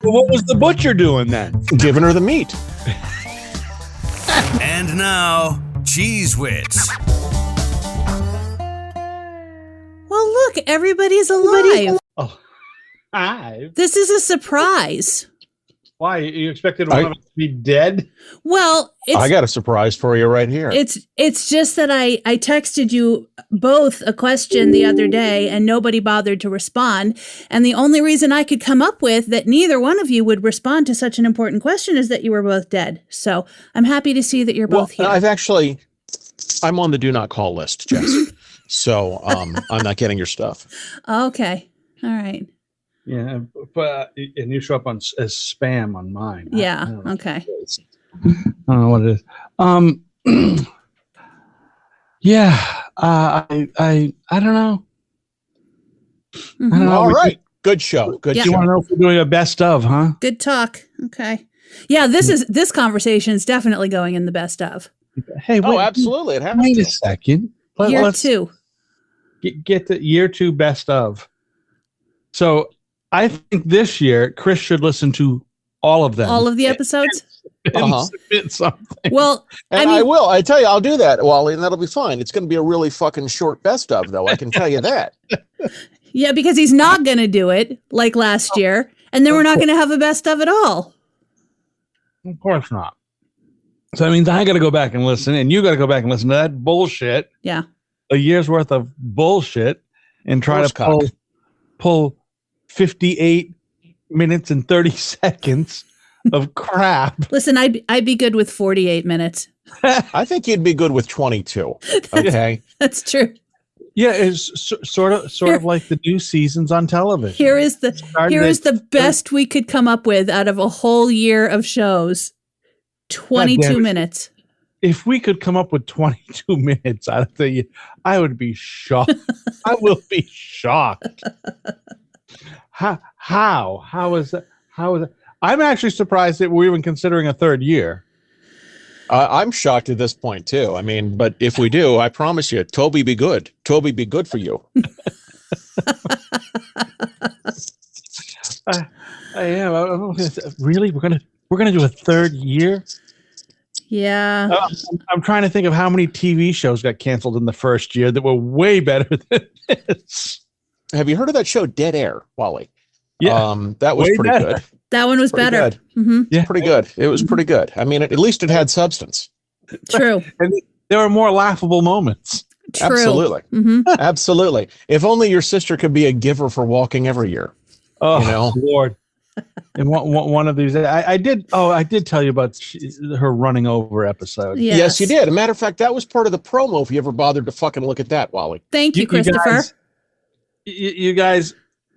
Well, what was the butcher doing then? Giving her the meat. And now, CheezWits. Well, look, everybody's alive. Oh, hi. This is a surprise. Why? You expected one of us to be dead? Well, I got a surprise for you right here. It's just that I texted you both a question the other day and nobody bothered to respond. And the only reason I could come up with that neither one of you would respond to such an important question is that you were both dead. So I'm happy to see that you're both here. I'm on the do not call list, Jess. So I'm not getting your stuff. Okay. All right. Yeah, but and you show up as spam on mine. Yeah. I don't know Okay. I don't know what it is. Yeah. I don't know. Mm-hmm. I don't know. All right. Good show. Good Yeah. show. You want to know if we're doing a best of, huh? Good talk. Okay. Yeah, this conversation is definitely going in the best of. Hey, wait, Absolutely. It has wait to. a second. Year Let's 2. get the year 2 best of. So I think this year Chris should listen to all of them. All of the episodes? and submit something. Well, And I will. I tell you, I'll do that, Wally, and that'll be fine. It's going to be a really fucking short best of, though. I can tell you that. Yeah, because he's not going to do it like last year, and then we're not going to have a best of at all. Of course not. So that means I got to go back and listen, and you got to go back and listen to that bullshit. Yeah. A year's worth of bullshit, and try to pull 58 minutes and 30 seconds of crap. Listen, I'd be good with 48 minutes. I think you'd be good with 22. Okay. That's true. Yeah, it's sort of like the new seasons on television. Here is the best we could come up with out of a whole year of shows. 22 minutes. If we could come up with 22 minutes out of the year, I would be shocked. I will be shocked. How is that? How is it? I'm actually surprised that we're even considering a third year. I'm shocked at this point too. I mean, but if we do, I promise you, Toby be good. Toby be good for you. I am. Really, we're gonna do a third year. Yeah. I'm trying to think of how many TV shows got canceled in the first year that were way better than this. Have you heard of that show Dead Air, Wally? Yeah. That was pretty good. That one was pretty better. Good. Mm-hmm. Yeah, pretty good. It was pretty good. I mean, at least it had substance. True. And there were more laughable moments. True. Absolutely. Mm-hmm. Absolutely. If only your sister could be a giver for walking every year. Oh, you know? Lord. And one of these, I did tell you about her running over episode. Yes, you did. As a matter of fact, that was part of the promo. If you ever bothered to fucking look at that, Wally. Thank you, Christopher. You guys,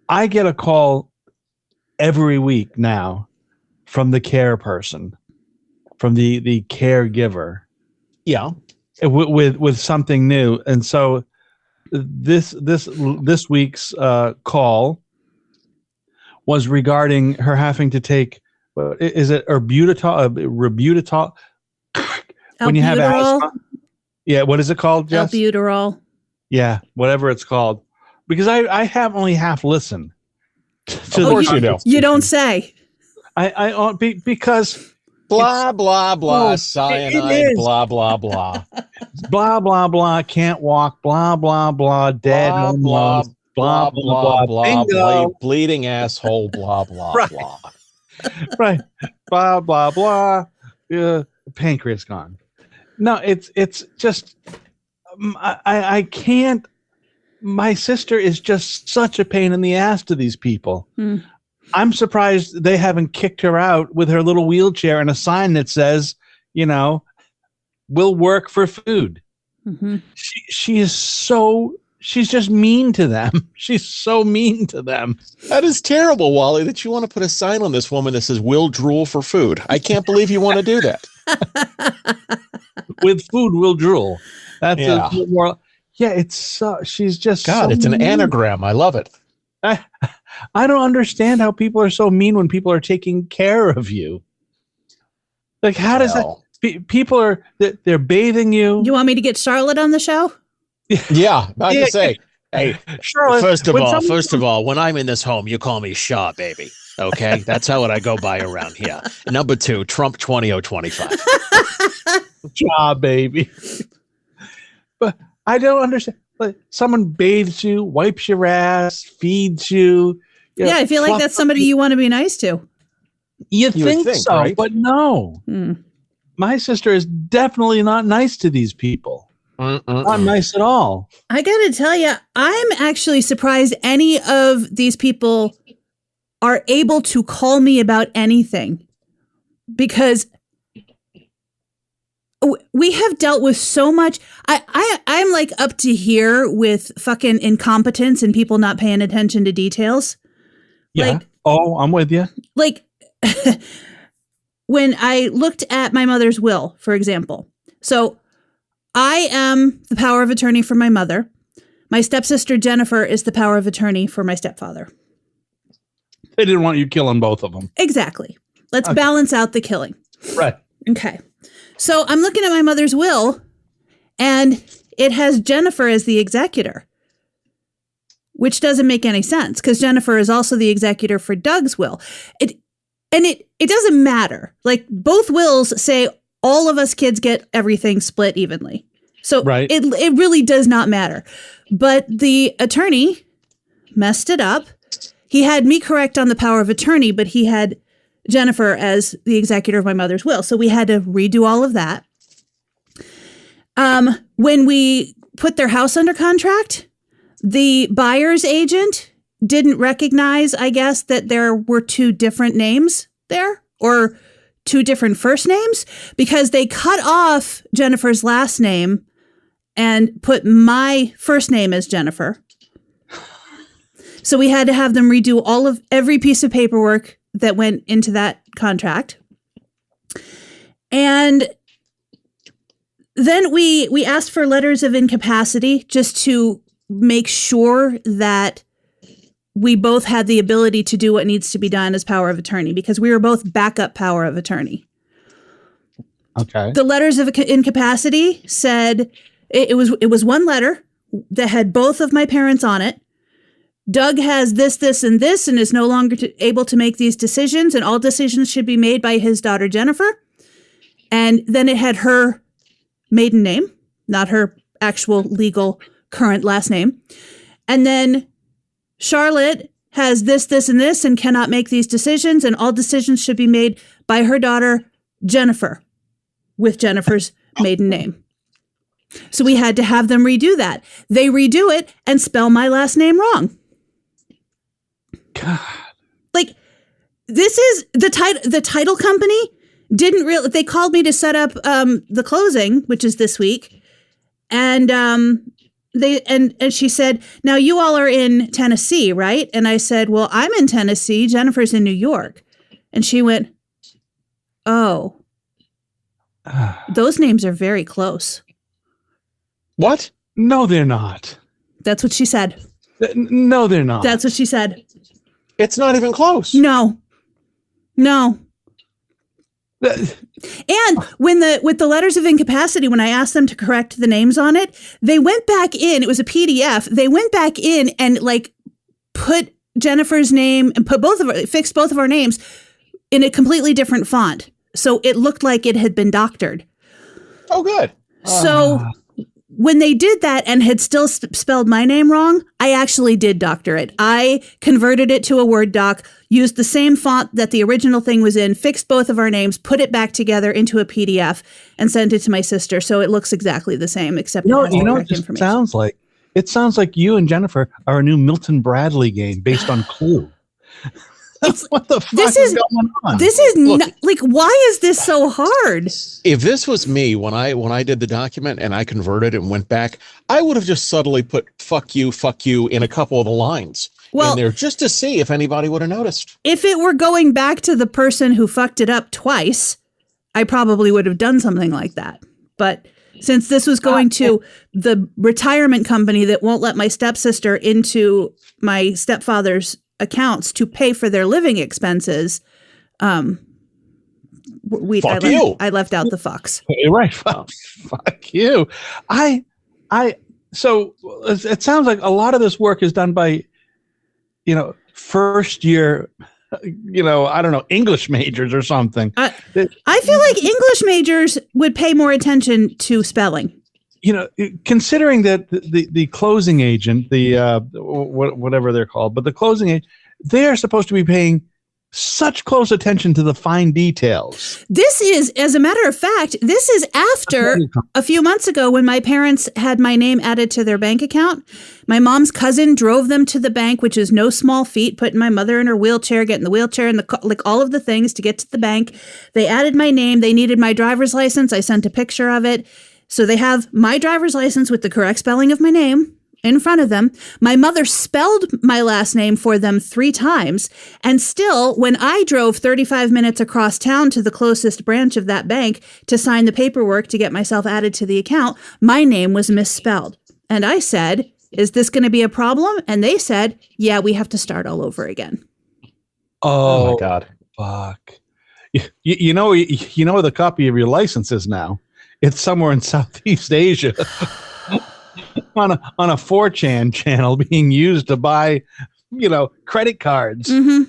I get a call every week now from the care person, from the caregiver. Yeah. With something new. And so this week's call was regarding her having to take, is it Rebutatol? When you have asthma? Yeah, what is it called, Jess? Albuterol. Yeah, whatever it's called. Because I have only half listened. Of course you do. You don't say. Because blah blah blah cyanide blah blah blah blah blah blah can't walk blah blah blah dead blah blah blah blah blah bleeding asshole blah blah blah. Right. Blah blah blah. Pancreas gone. No, it's just I can't. My sister is just such a pain in the ass to these people. I'm surprised they haven't kicked her out with her little wheelchair and a sign that says, "We'll work for food." Mm-hmm. She's just mean to them. She's so mean to them. That is terrible, Wally, that you want to put a sign on this woman that says, "We'll drool for food." I can't believe you want to do that. With food, we'll drool. That's more. Yeah, she's just it's an anagram. I love it. I don't understand how people are so mean when people are taking care of you. Like, how does that? People they're bathing you. You want me to get Charlotte on the show? Yeah, I can say, hey, Charlotte. First of all, when I'm in this home, you call me Shaw, baby. Okay, that's how I go by around here. Number 2, Trump 2025. Job, baby. But I don't understand. Like, someone bathes you, wipes your ass, feeds you. Yeah, I feel like that's somebody you want to be nice to. You think so, right? but no. My sister is definitely not nice to these people. Not nice at all. I got to tell you, I'm actually surprised any of these people are able to call me about anything, because we have dealt with so much. I'm like up to here with fucking incompetence and people not paying attention to details. Yeah. Like, I'm with you. Like when I looked at my mother's will, for example. So I am the power of attorney for my mother. My stepsister Jennifer is the power of attorney for my stepfather. They didn't want you killing both of them. Exactly. Let's balance out the killing. Right. Okay. So I'm looking at my mother's will, and it has Jennifer as the executor, which doesn't make any sense because Jennifer is also the executor for Doug's will. It doesn't matter. Like, both wills say all of us kids get everything split evenly. So it really does not matter. But the attorney messed it up. He had me correct on the power of attorney, but he had Jennifer as the executor of my mother's will. So we had to redo all of that. When we put their house under contract, the buyer's agent didn't recognize, I guess, that there were 2 different names there, or 2 different first names, because they cut off Jennifer's last name and put my first name as Jennifer. So we had to have them redo every piece of paperwork that went into that contract. And then we asked for letters of incapacity just to make sure that we both had the ability to do what needs to be done as power of attorney, because we were both backup power of attorney. Okay. The letters of incapacity said it was one letter that had both of my parents on it. Doug has this, and this, and is no longer able to make these decisions, and all decisions should be made by his daughter, Jennifer. And then it had her maiden name, not her actual legal current last name. And then Charlotte has this, and this, and cannot make these decisions, and all decisions should be made by her daughter, Jennifer, with Jennifer's maiden name. So we had to have them redo that. They redo it and spell my last name wrong. God. Like, this is the title company didn't really, they called me to set up the closing, which is this week. And she said, now you all are in Tennessee, right? And I said, well, I'm in Tennessee. Jennifer's in New York. And she went, oh, those names are very close. What? No, they're not. That's what she said. No, they're not. That's what she said. It's not even close. No. And with the letters of incapacity, when I asked them to correct the names on it, they went back in. It was a PDF. They went back in and like put Jennifer's name and fixed both of our names in a completely different font. So it looked like it had been doctored. Oh, good. So when they did that and had still spelled my name wrong, I actually did doctor it. I converted it to a Word doc, used the same font that the original thing was in, fixed both of our names, put it back together into a PDF, and sent it to my sister. So it looks exactly the same, except it has the correct information. It sounds like you and Jennifer are a new Milton Bradley game based on Clue. What the fuck is going on? This is like, why is this so hard? If this was me when I did the document and I converted and went back, I would have just subtly put fuck you in a couple of the lines in there just to see if anybody would have noticed. If it were going back to the person who fucked it up twice, I probably would have done something like that. But since this was going to the retirement company that won't let my stepsister into my stepfather's accounts to pay for their living expenses, I left out the fucks. You're right. Fuck you. So it sounds like a lot of this work is done by, first year I don't know, English majors or something. I feel like English majors would pay more attention to spelling. Considering that the closing agent, whatever they're called, but the closing agent, they are supposed to be paying such close attention to the fine details. This is, as a matter of fact, this is after a few months ago when my parents had my name added to their bank account. My mom's cousin drove them to the bank, which is no small feat, putting my mother in her wheelchair, getting the wheelchair and all of the things to get to the bank. They added my name. They needed my driver's license. I sent a picture of it. So they have my driver's license with the correct spelling of my name in front of them. My mother spelled my last name for them 3 times. And still, when I drove 35 minutes across town to the closest branch of that bank to sign the paperwork to get myself added to the account, my name was misspelled. And I said, is this going to be a problem? And they said, yeah, we have to start all over again. Oh my God. Fuck. You know where the copy of your license is now. It's somewhere in Southeast Asia on a 4chan channel being used to buy, credit cards. Mm-hmm.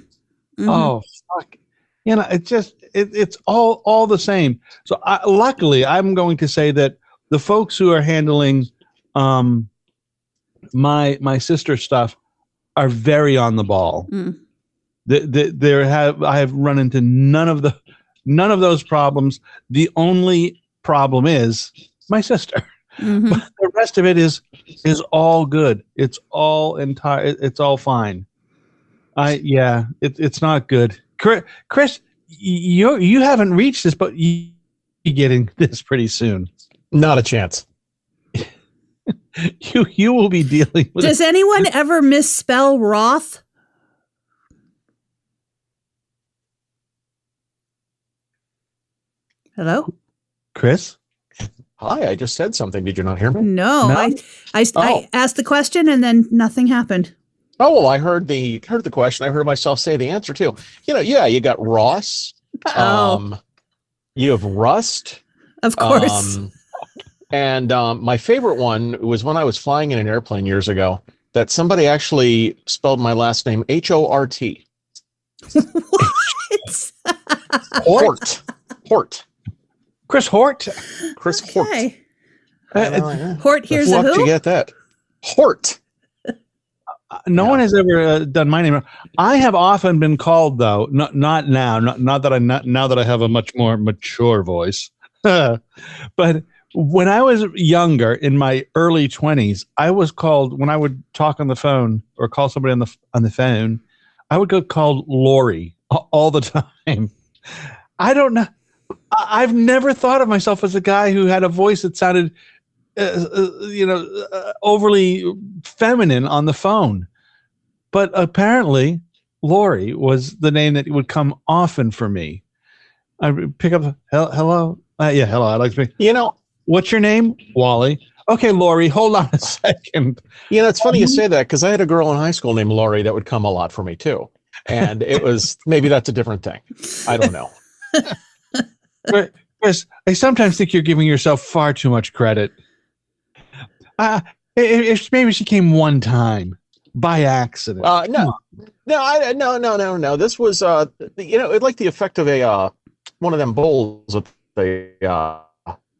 Mm-hmm. Oh, fuck. It's all the same. So luckily, I'm going to say that the folks who are handling my sister's stuff are very on the ball. Mm. I have run into none of those problems. The only problem is my sister. Mm-hmm. But the rest of it is all good. It's all it's all fine. It's not good. Chris, you haven't reached this, but you're getting this pretty soon. Not a chance. You will be dealing with. Does anyone ever misspell Roth? Hello? Chris? Hi, I just said something. Did you not hear me? No. I asked the question and then nothing happened. Oh, well, I heard the question. I heard myself say the answer too. You got Ross. You have Rust. Of course. And my favorite one was when I was flying in an airplane years ago that somebody actually spelled my last name Hort. What? Hort. Chris Hort. Okay. Hort. Hort, here's a who? Where'd you get that? Hort. No one has ever done my name. I have often been called, though, not now, now that I have a much more mature voice. But when I was younger, in my early 20s, I was called, when I would talk on the phone or call somebody on the phone, I would get called Lori all the time. I don't know. I've never thought of myself as a guy who had a voice that sounded, overly feminine on the phone. But apparently, Lori was the name that would come often for me. I would pick up, hello. Hello. I'd like to be, what's your name? Wally. Okay, Lori, hold on a second. It's funny you say that because I had a girl in high school named Lori that would come a lot for me too. And it was, maybe that's a different thing. I don't know. Chris, I sometimes think you're giving yourself far too much credit. If maybe she came one time by accident. No. This was, like the effect of one of them bowls at the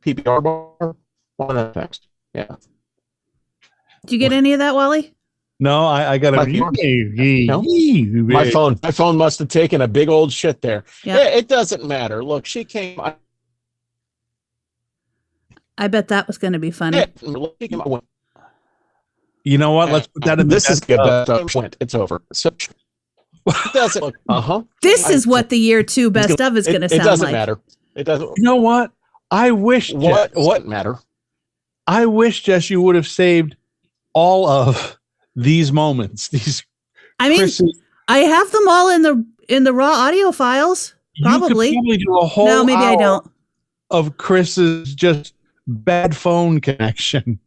PBR bar. One of the things. Yeah. Did you get any of that, Wally? No, I got a. No? My phone must have taken a big old shit there. Yeah. It doesn't matter. Look, she came. I bet that was going to be funny. You know what? Let's put that in. This is good. It's over. So it doesn't look. This is what the year 2 best of is going to sound like. It doesn't matter. It doesn't. You know what? I wish. What matter? I wish, Jess, you would have saved all of these moments. I have them all in the raw audio files. Probably. You could probably do a whole no, maybe I don't. Of Chris's just bad phone connection.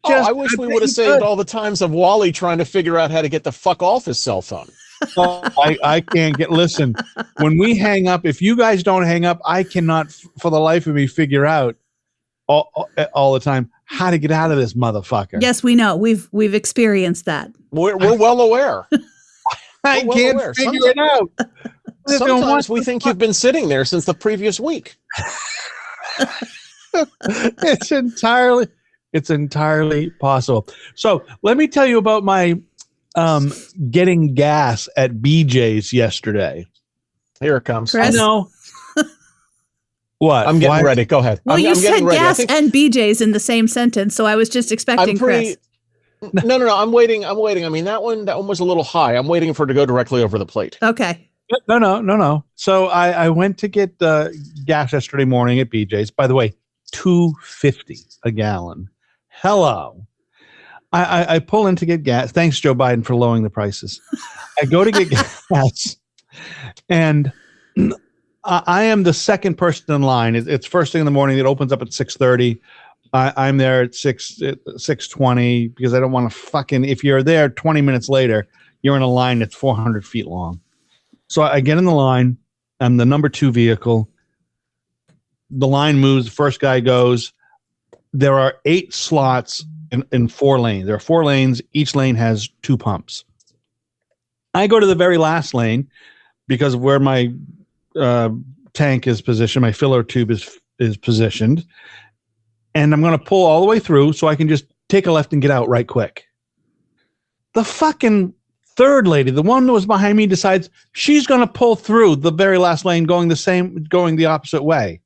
I wish we would have saved all the times of Wally trying to figure out how to get the fuck off his cell phone. I can't listen, when we hang up, if you guys don't hang up, I cannot for the life of me figure out all the time how to get out of this motherfucker. Yes, we know. We've experienced that. We're well aware. I well can't aware. figure it out. Sometimes we think you've been sitting there since the previous week. It's entirely possible. So let me tell you about my getting gas at BJ's yesterday. Here it comes. Chris? I know. What? I'm getting ready. Go ahead. Well, I'm you said getting ready. gas and BJ's in the same sentence, so I was just expecting Chris. No. I'm waiting. I mean, that one was a little high. I'm waiting for it to go directly over the plate. Okay. No. So I went to get gas yesterday morning at BJ's. By the way, $2.50 a gallon. Hello. I pull in to get gas. Thanks, Joe Biden, for lowering the prices. I go to get gas, and I am the second person in line. It's first thing in the morning. It opens up at 6:30. I'm there at 6:20 because I don't want to fucking. If you're there 20 minutes later, you're in a line that's 400 feet long. So I get in the line. I'm the number 2 vehicle. The line moves. The first guy goes. There are 8 slots in 4 lanes. There are 4 lanes. Each lane has 2 pumps. I go to the very last lane because of where my tank is positioned. My filler tube is positioned. And I'm going to pull all the way through so I can just take a left and get out right quick. The fucking third lady, the one that was behind me, decides she's going to pull through the very last lane going the opposite way.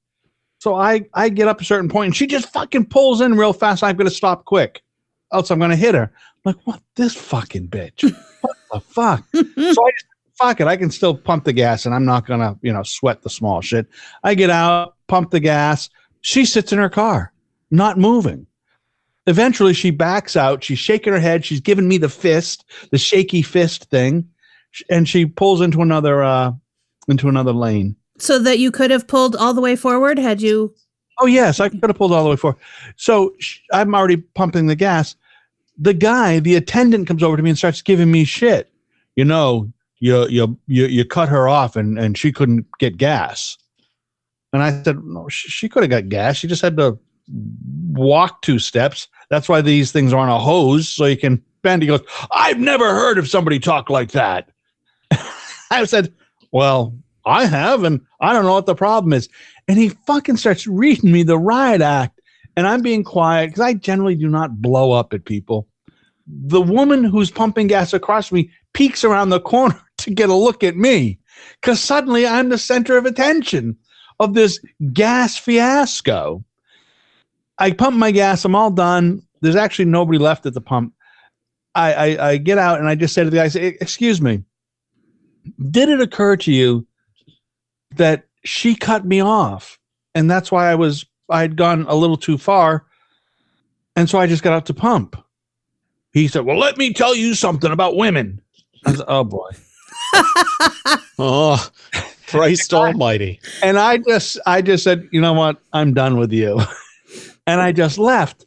So I get up a certain point and she just fucking pulls in real fast. I'm going to stop quick. Else I'm going to hit her. I'm like, what this fucking bitch? What the fuck? So I just, fuck it. I can still pump the gas and I'm not going to, sweat the small shit. I get out, pump the gas. She sits in her car, not moving. Eventually she backs out. She's shaking her head. She's giving me the shaky fist thing. And she pulls into another lane. So that you could have pulled all the way forward had you? Oh, yes. I could have pulled all the way forward. So I'm already pumping the gas. The attendant comes over to me and starts giving me shit. You cut her off and she couldn't get gas. And I said, no, she could have got gas. She just had to walk 2 steps. That's why these things aren't a hose, so you can bend. He goes, I've never heard of somebody talk like that. I said, well, I have, and I don't know what the problem is. And he fucking starts reading me the riot act, and I'm being quiet because I generally do not blow up at people. The woman who's pumping gas across me peeks around the corner to get a look at me because suddenly I'm the center of attention of this gas fiasco. I pump my gas. I'm all done. There's actually nobody left at the pump. I get out and I just say to the guy, excuse me, did it occur to you that she cut me off? And that's why I'd gone a little too far. And so I just got out to pump. He said, well, let me tell you something about women. I said, oh boy. Oh, Christ almighty. And I just said, you know what? I'm done with you. And I just left.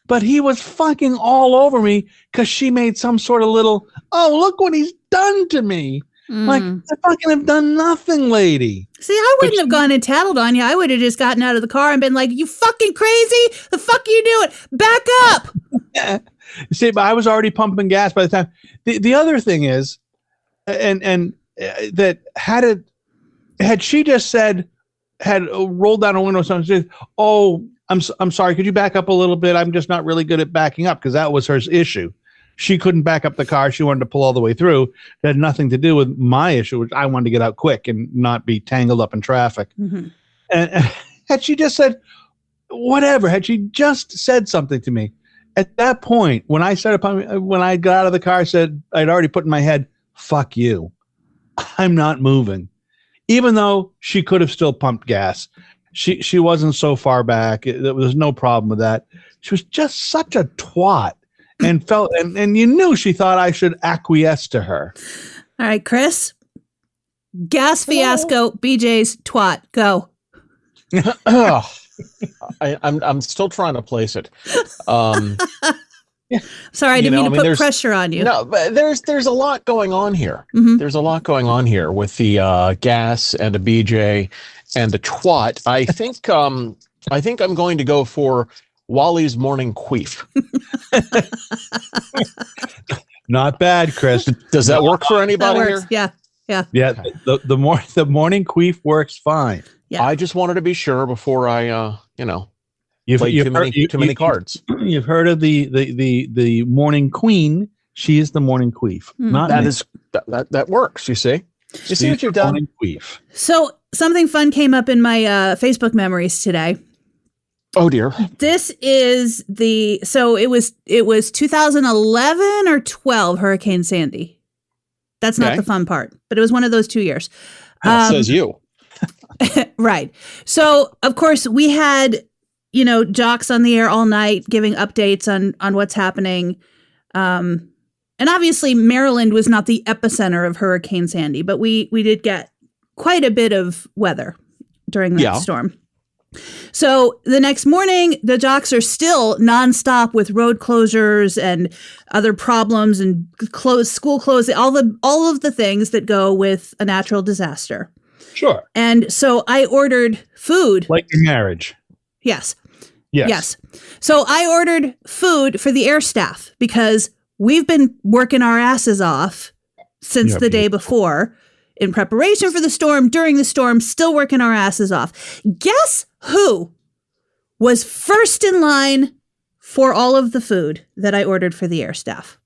But he was fucking all over me because she made some sort of little, oh, look what he's done to me. Like, I fucking have done nothing, lady. See, I wouldn't have gone and tattled on you. I would have just gotten out of the car and been like, you fucking crazy? The fuck are you doing? Back up. Yeah. See, but I was already pumping gas by the time. The other thing is, and that had she just said, had rolled down a window or something, said, oh, I'm sorry, could you back up a little bit? I'm just not really good at backing up, because that was her issue. She couldn't back up the car. She wanted to pull all the way through. It had nothing to do with my issue, which I wanted to get out quick and not be tangled up in traffic. Mm-hmm. And had she just said, whatever, had she just said something to me, at that point, when I got out of the car, I said, I'd already put in my head, fuck you. I'm not moving. Even though she could have still pumped gas. She wasn't so far back. There was no problem with that. She was just such a twat. And you knew she thought I should acquiesce to her. All right, Chris. Gas fiasco, BJ's twat. Go. I'm still trying to place it. Sorry, I didn't mean to put pressure on you. No, but there's a lot going on here. Mm-hmm. There's a lot going on here with the gas and the BJ and the twat. I think I'm going to go for Wally's morning queef. Not bad, Chris. Does that work for That anybody works. here? Yeah. Yeah, the morning queef works fine. Yeah. I just wanted to be sure before I, You've played too many cards. You've heard of the morning queen. She is the morning queef. Not That me. is that works. You see She's what you've the done. morning queef. So something fun came up in my Facebook memories today. Oh dear. This is so it was 2011 or 12 Hurricane Sandy. That's not Okay. the fun part, but it was one of those 2 years. Says you. Right. So of course we had, jocks on the air all night giving updates on what's happening. And obviously Maryland was not the epicenter of Hurricane Sandy, but we did get quite a bit of weather during that storm. So the next morning, the jocks are still nonstop with road closures and other problems and school closing, all of the things that go with a natural disaster. Sure. And so I ordered food. Like your marriage. Yes. Yes. So I ordered food for the air staff because we've been working our asses off since the day before in preparation for the storm, during the storm, still working our asses off. Guess who was first in line for all of the food that I ordered for the air staff?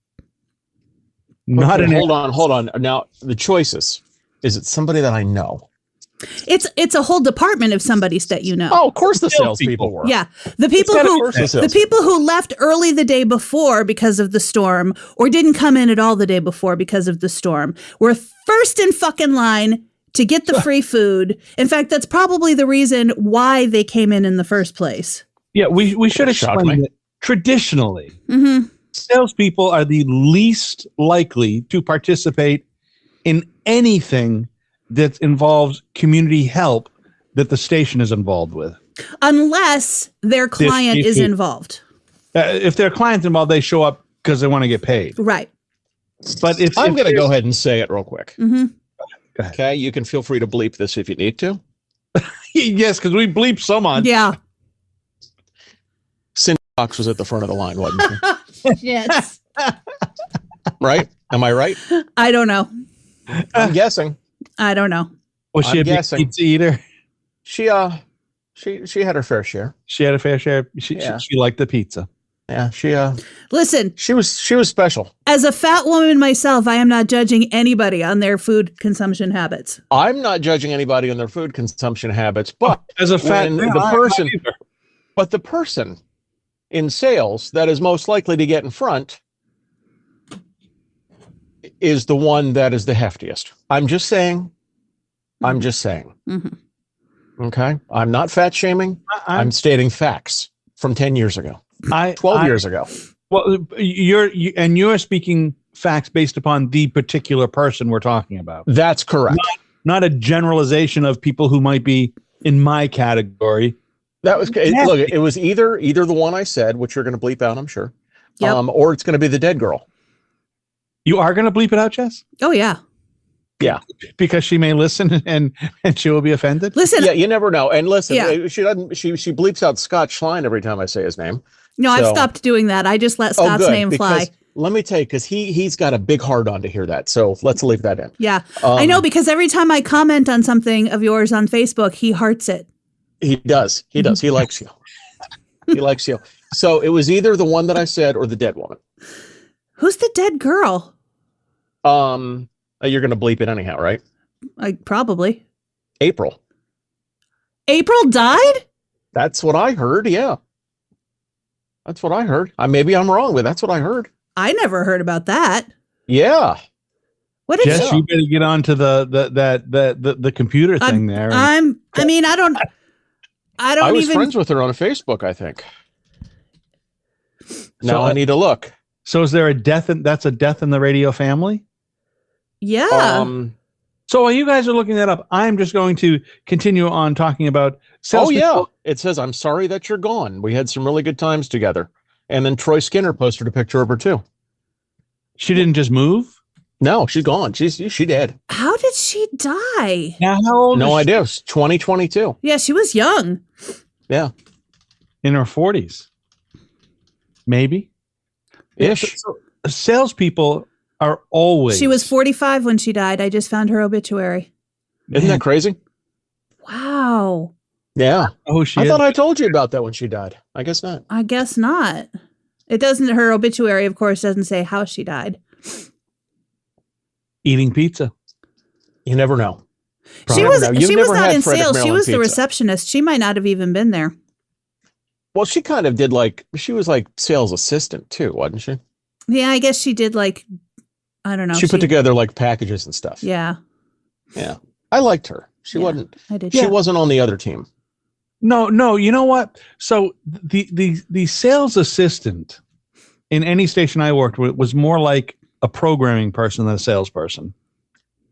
Hold on. Now the choices. Is it somebody that I know? It's a whole department of somebody's that you know. Oh, of course the salespeople were. Yeah. The people who left early the day before because of the storm or didn't come in at all the day before because of the storm were first in fucking line to get the free food. In fact, that's probably the reason why they came in the first place. Yeah, we should explain that traditionally, salespeople are the least likely to participate in anything that involves community help that the station is involved with. Unless their client is involved. If their client's involved, they show up because they want to get paid. Right. But I'm going to go ahead and say it real quick. Mm-hmm. Okay, you can feel free to bleep this if you need to. Yes, because we bleep so much. Yeah. Cindy Fox was at the front of the line, wasn't she? Yes. Right? Am I right? I don't know. I'm guessing. I don't know. Was she a big pizza eater? She had her fair share. She had a fair share. She liked the pizza. Yeah, Listen, she was special. As a fat woman myself, I am not judging anybody on their food consumption habits. I'm not judging anybody on their food consumption habits, but as a fat the person in sales that is most likely to get in front is the one that is the heftiest. I'm just saying. Mm-hmm. Okay. I'm not fat shaming. I'm stating facts from 10 years ago. 12 years ago. Well, you're speaking facts based upon the particular person we're talking about. That's correct. Not a generalization of people who might be in my category. That was look. It was either the one I said, which you're going to bleep out, I'm sure, yep. Or it's going to be the dead girl. You are going to bleep it out, Jess? Oh yeah. Yeah, because she may listen and she will be offended. Listen, yeah, you never know. And listen, yeah. She doesn't. She bleeps out Scott Schlein every time I say his name. No, I've stopped doing that. I just let Scott's name fly. Let me tell you, because he's got a big hard on to hear that. So let's leave that in. Yeah, I know, because every time I comment on something of yours on Facebook, he hearts it. He does. He does. He likes you. He likes you. So it was either the one that I said or the dead woman. Who's the dead girl? You're going to bleep it anyhow, right? Probably. April. April died? That's what I heard. Yeah. That's what I heard. Maybe I'm wrong, but that's what I heard. I never heard about that. Yeah. What did Jess, you better get onto the computer thing there. I was friends with her on Facebook, I think. Now I need to look. So is there a death? That's a death in the radio family? Yeah. So while you guys are looking that up, I'm just going to continue on talking about sales. Oh, yeah. It says, I'm sorry that you're gone. We had some really good times together. And then Troy Skinner posted a picture of her, too. She didn't just move? No, she's gone. She dead. How did she die? Now, how old No idea. 2022. Yeah, she was young. Yeah. In her 40s. Maybe. Ish. salespeople are always. She was 45 when she died. I just found her obituary. Isn't that crazy? Wow. Yeah. Oh, I thought I told you about that when she died. I guess not. I guess not. It doesn't. Her obituary, of course, doesn't say how she died. Eating pizza. You never know. She was not in Fred sales. She was pizza. the receptionist. She might not have even been there. Well, she kind of did she was like sales assistant too, wasn't she? Yeah, I guess she did I don't know. She put together like packages and stuff. Yeah. Yeah. I liked her. She wasn't. I did. She wasn't on the other team. No. You know what? So the sales assistant in any station I worked with was more like a programming person than a salesperson.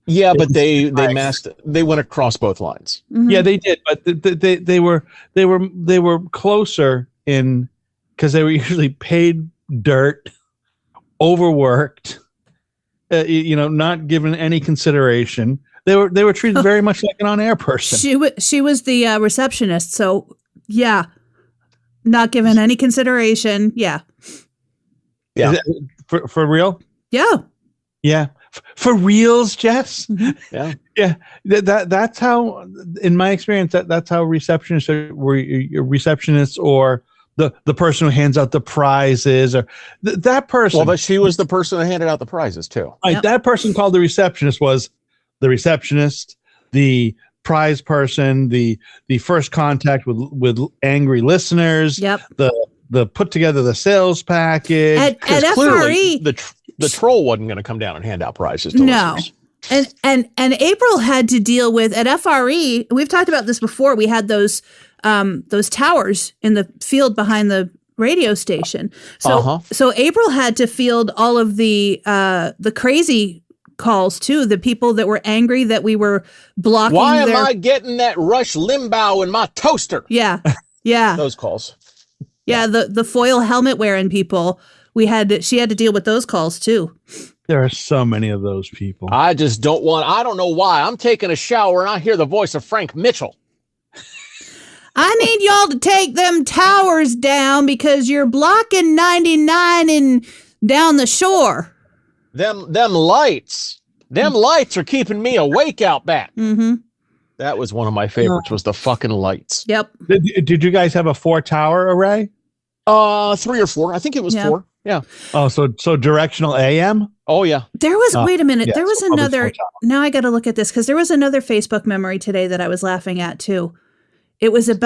Yeah, but they went across both lines. Mm-hmm. Yeah, they did, but they were closer in because they were usually paid dirt, overworked, not given any consideration. They were treated very much like an on-air person. She was the receptionist, so yeah, not given any consideration. Yeah. Yeah. For real? Yeah. Yeah. For reals, Jess? Mm-hmm. Yeah. Yeah. That's how, in my experience, that's how receptionists were receptionists or the person who hands out the prizes or that person. Well, but she was the person who handed out the prizes too. Right, that person called the receptionist was the receptionist, the prize person, the first contact with angry listeners. Yep. The put together the sales package. At FRE, the troll wasn't going to come down and hand out prizes to listeners. And April had to deal with at FRE. We've talked about this before. We had those towers in the field behind the radio station. So April had to field all of the crazy calls too. The people that were angry that we were blocking. Why am I getting that Rush Limbaugh in my toaster? Yeah. Those calls. Yeah, the foil helmet wearing people. She had to deal with those calls too. There are so many of those people. I don't know why. I'm taking a shower and I hear the voice of Frank Mitchell. I need y'all to take them towers down because you're blocking 99 and down the shore. Them lights are keeping me awake out back. Mm-hmm. That was one of my favorites, was the fucking lights. Yep. Did you guys have a 4-tower array? 3 or 4. I think it was 4. Yeah. Oh, so directional AM? Oh, yeah. There was, wait a minute. Yeah, there was so probably another, 4 towers. now I got to look at this because there was another Facebook memory today that I was laughing at too. It was the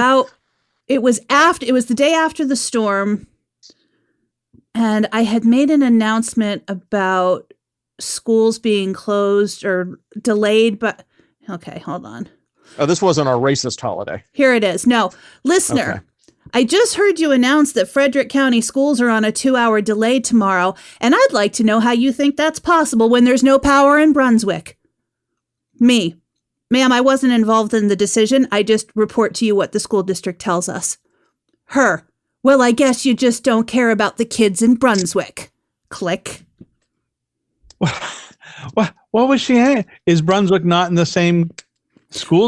day after the storm. And I had made an announcement about schools being closed or delayed, but okay, hold on. Oh, this wasn't our racist holiday. Here it is. No, listener, Okay. I just heard you announce that Frederick County schools are on a 2-hour delay tomorrow, and I'd like to know how you think that's possible when there's no power in Brunswick. Me. Ma'am, I wasn't involved in the decision. I just report to you what the school district tells us. Her. Well, I guess you just don't care about the kids in Brunswick. Click. What was she at? Is Brunswick not in the same school?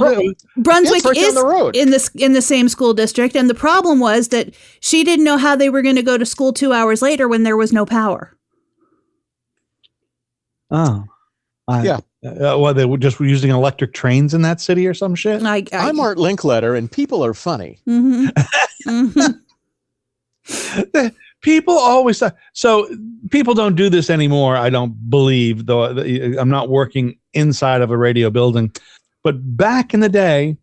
Brunswick right is down the road. in the same school district, and the problem was that she didn't know how they were going to go to school 2 hours later when there was no power. Oh. Yeah. They were just using electric trains in that city or some shit? I'm Art Linkletter, and people are funny. Mm-hmm. Mm-hmm. People always so people don't do this anymore. I don't believe, though. I'm not working inside of a radio building, but back in the day,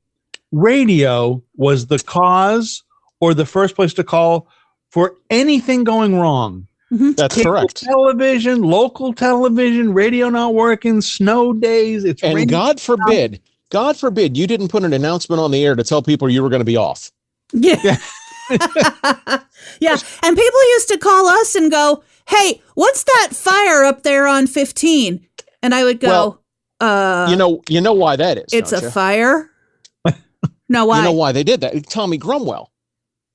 radio was the cause or the first place to call for anything going wrong. Mm-hmm. That's Cable correct. Television, local television, radio not working, snow days. And God forbid you didn't put an announcement on the air to tell people you were going to be off. Yeah. Yeah. And people used to call us and go, hey, what's that fire up there on 15? And I would go, you know why that is. It's don't a you? fire. No, why? You know why they did that? Tommy Grumwell.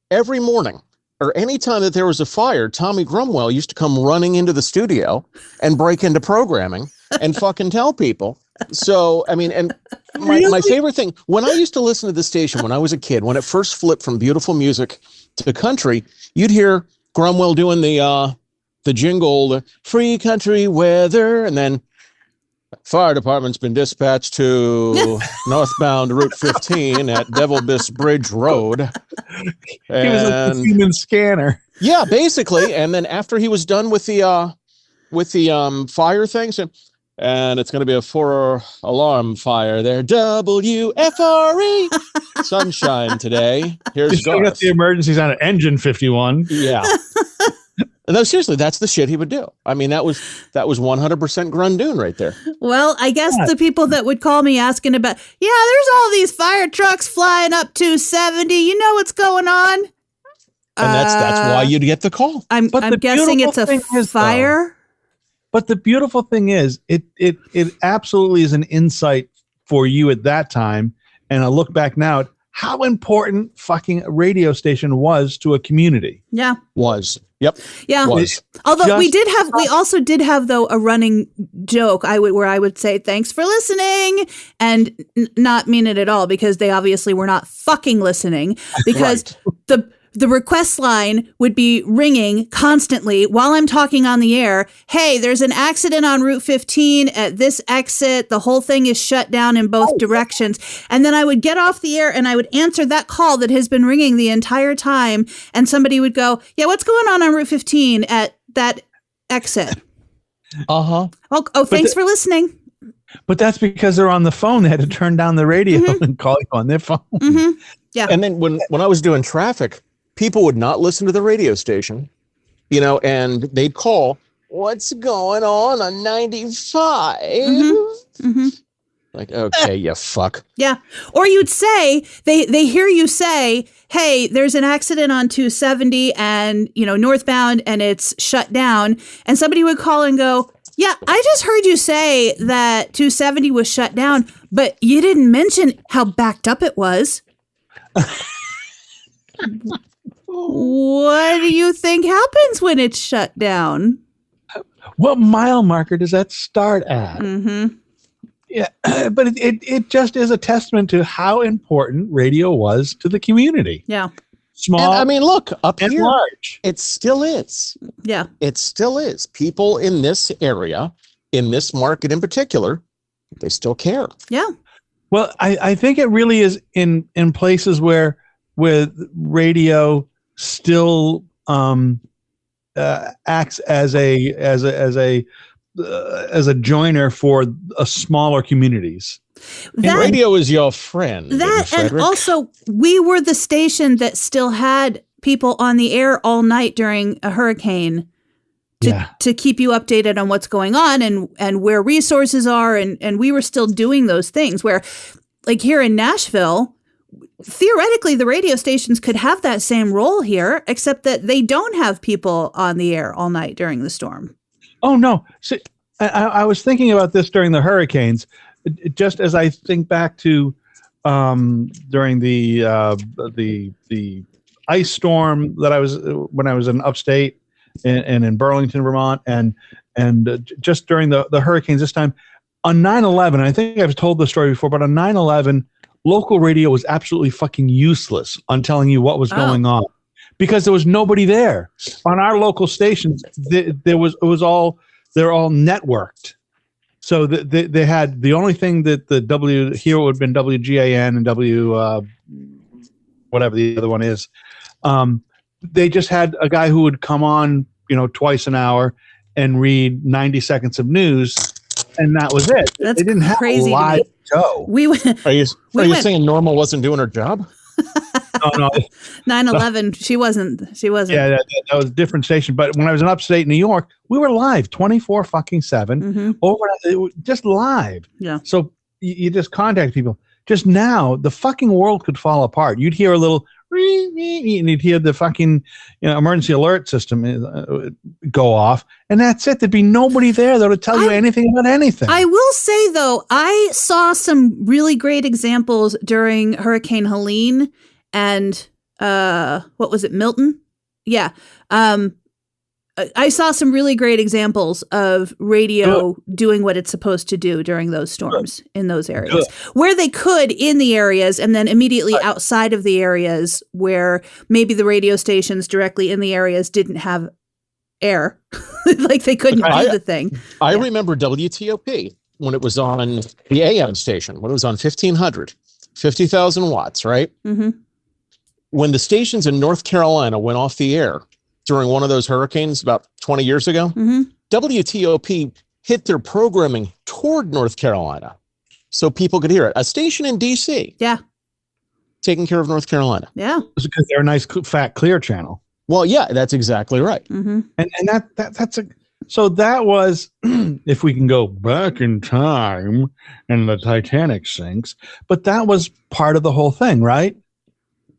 Every morning or any time that there was a fire, Tommy Grumwell used to come running into the studio and break into programming and fucking tell people. So, I mean, and my favorite thing, when I used to listen to the station when I was a kid, when it first flipped from beautiful music to country, you'd hear Grumwell doing the the jingle, the free country weather, and then fire department's been dispatched to northbound Route 15 at Devil Bis Bridge Road. He was like a human scanner. Yeah, basically. And then after he was done with the fire things, and it's going to be a 4-alarm fire there. WFRE. Sunshine today. Here's Still got the emergencies on it. Engine 51. Yeah. No, seriously, that's the shit he would do. I mean, that was 100% Grundoon right there. Well, I guess the people that would call me asking about, there's all these fire trucks flying up 270. You know what's going on? And that's why you'd get the call. I'm guessing it's a fire. But the beautiful thing is, it absolutely is an insight for you at that time, and I look back now at how important fucking a radio station was to a community. Yeah. Was. Yep. Yeah. Was. Although we also did have though a running joke where I would say thanks for listening and not mean it at all, because they obviously were not fucking listening, because the request line would be ringing constantly while I'm talking on the air. Hey, there's an accident on Route 15 at this exit. The whole thing is shut down in both directions. And then I would get off the air and I would answer that call that has been ringing the entire time. And somebody would go, yeah, what's going on Route 15 at that exit? Uh-huh. Oh, thanks for listening. But that's because they're on the phone. They had to turn down the radio and call you on their phone. Mm-hmm. Yeah. And then when I was doing traffic, people would not listen to the radio station, and they'd call, what's going on 95? Mm-hmm. Mm-hmm. Like, okay, you fuck. Yeah. Or you'd say, they hear you say, hey, there's an accident on 270 and, northbound, and it's shut down. And somebody would call and go, yeah, I just heard you say that 270 was shut down, but you didn't mention how backed up it was. What do you think happens when it's shut down? What mile marker does that start at? Mm-hmm. Yeah, but it just is a testament to how important radio was to the community. Yeah. Small. And I mean, look, up and here, large. it still is. Yeah. It still is. People in this area, in this market in particular, they still care. Yeah. Well, I think it really is in places where radio still acts as a joiner for smaller communities. Radio is your friend. And also, we were the station that still had people on the air all night during a hurricane to keep you updated on what's going on and where resources are. And we were still doing those things where, like here in Nashville, theoretically, the radio stations could have that same role here, except that they don't have people on the air all night during the storm. Oh, no. See, I was thinking about this during the hurricanes, just as I think back to during the ice storm that when I was in upstate and in Burlington, Vermont, and just during the hurricanes this time on 9/11. I think I've told the story before, but on 9/11, local radio was absolutely fucking useless on telling you what was going on because there was nobody there. On our local stations, they're all networked. So they had the only thing that here would have been WGAN and whatever the other one is. They just had a guy who would come on, twice an hour and read 90 seconds of news, and that was it. That's they didn't have crazy a live show. Are you saying Norma wasn't doing her job? No. 9/11, she wasn't. Yeah, that was a different station. But when I was in upstate New York, we were live 24/7 over just live. Yeah. So you just contact people. Just now, the fucking world could fall apart. You'd hear a little, and you'd hear the fucking emergency alert system go off, and that's it. There'd be nobody there that would tell you anything about anything. I will say though, I saw some really great examples during Hurricane Helene and what was it, Milton? Yeah. I saw some really great examples of radio doing what it's supposed to do during those storms in those areas where they could in the areas and then immediately outside of the areas where maybe the radio stations directly in the areas didn't have air. Like they couldn't do the thing. I remember WTOP when it was on the AM station, when it was on 1500, 50,000 watts, right? Mm-hmm. When the stations in North Carolina went off the air during one of those hurricanes about 20 years ago, Mm-hmm. WTOP hit their programming toward North Carolina so people could hear it. A station in D.C. Yeah. taking care of North Carolina. Yeah. It's because they're a nice, fat, clear channel. Well, yeah, that's exactly right. Mm-hmm. And that's a so that was if we can go back in time and the Titanic sinks, but that was part of the whole thing, right?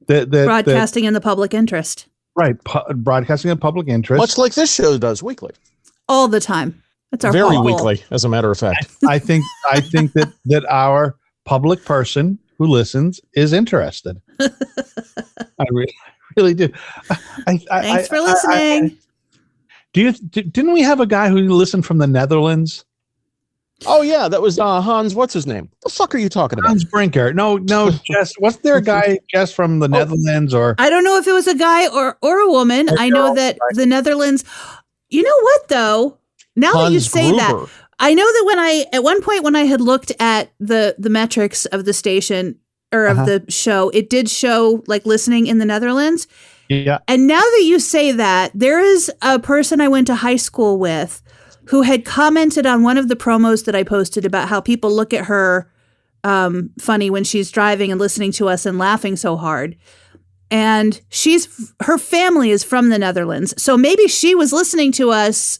Broadcasting in the public interest. Right, broadcasting in public interest. Much like this show does weekly. All the time. That's our Very whole goal. weekly, as a matter of fact. I think that our public person who listens is interested. I really do. Thanks for listening. Didn't we have a guy who listened from the Netherlands? Oh, yeah, that was Hans. What's his name? The fuck are you talking about? Hans Brinker. No, Jess. Wasn't there a guy, Jess, from the Netherlands? Or I don't know if it was a guy or a woman. I know that the Netherlands. You know what, though? Now that you say that, I know that at one point when I had looked at the metrics of the station or of the show, it did show like listening in the Netherlands. Yeah. And now that you say that, there is a person I went to high school with who had commented on one of the promos that I posted about how people look at her funny when she's driving and listening to us and laughing so hard. And her family is from the Netherlands. So maybe she was listening to us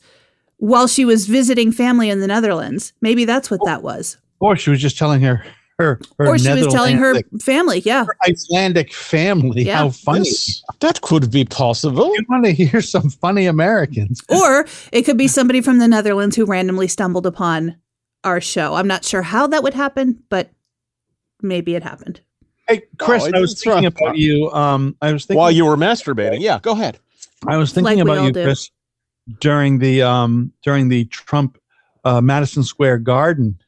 while she was visiting family in the Netherlands. Maybe that's what that was. Or she was just telling her or she was telling her family, yeah. Her Icelandic family. Yeah. How funny. That could be possible. You want to hear some funny Americans. Or it could be somebody from the Netherlands who randomly stumbled upon our show. I'm not sure how that would happen, but maybe it happened. Hey, Chris, I was thinking about you. I was thinking while you were masturbating. Yeah, go ahead. I was thinking about you, Chris, during the Trump Madison Square Garden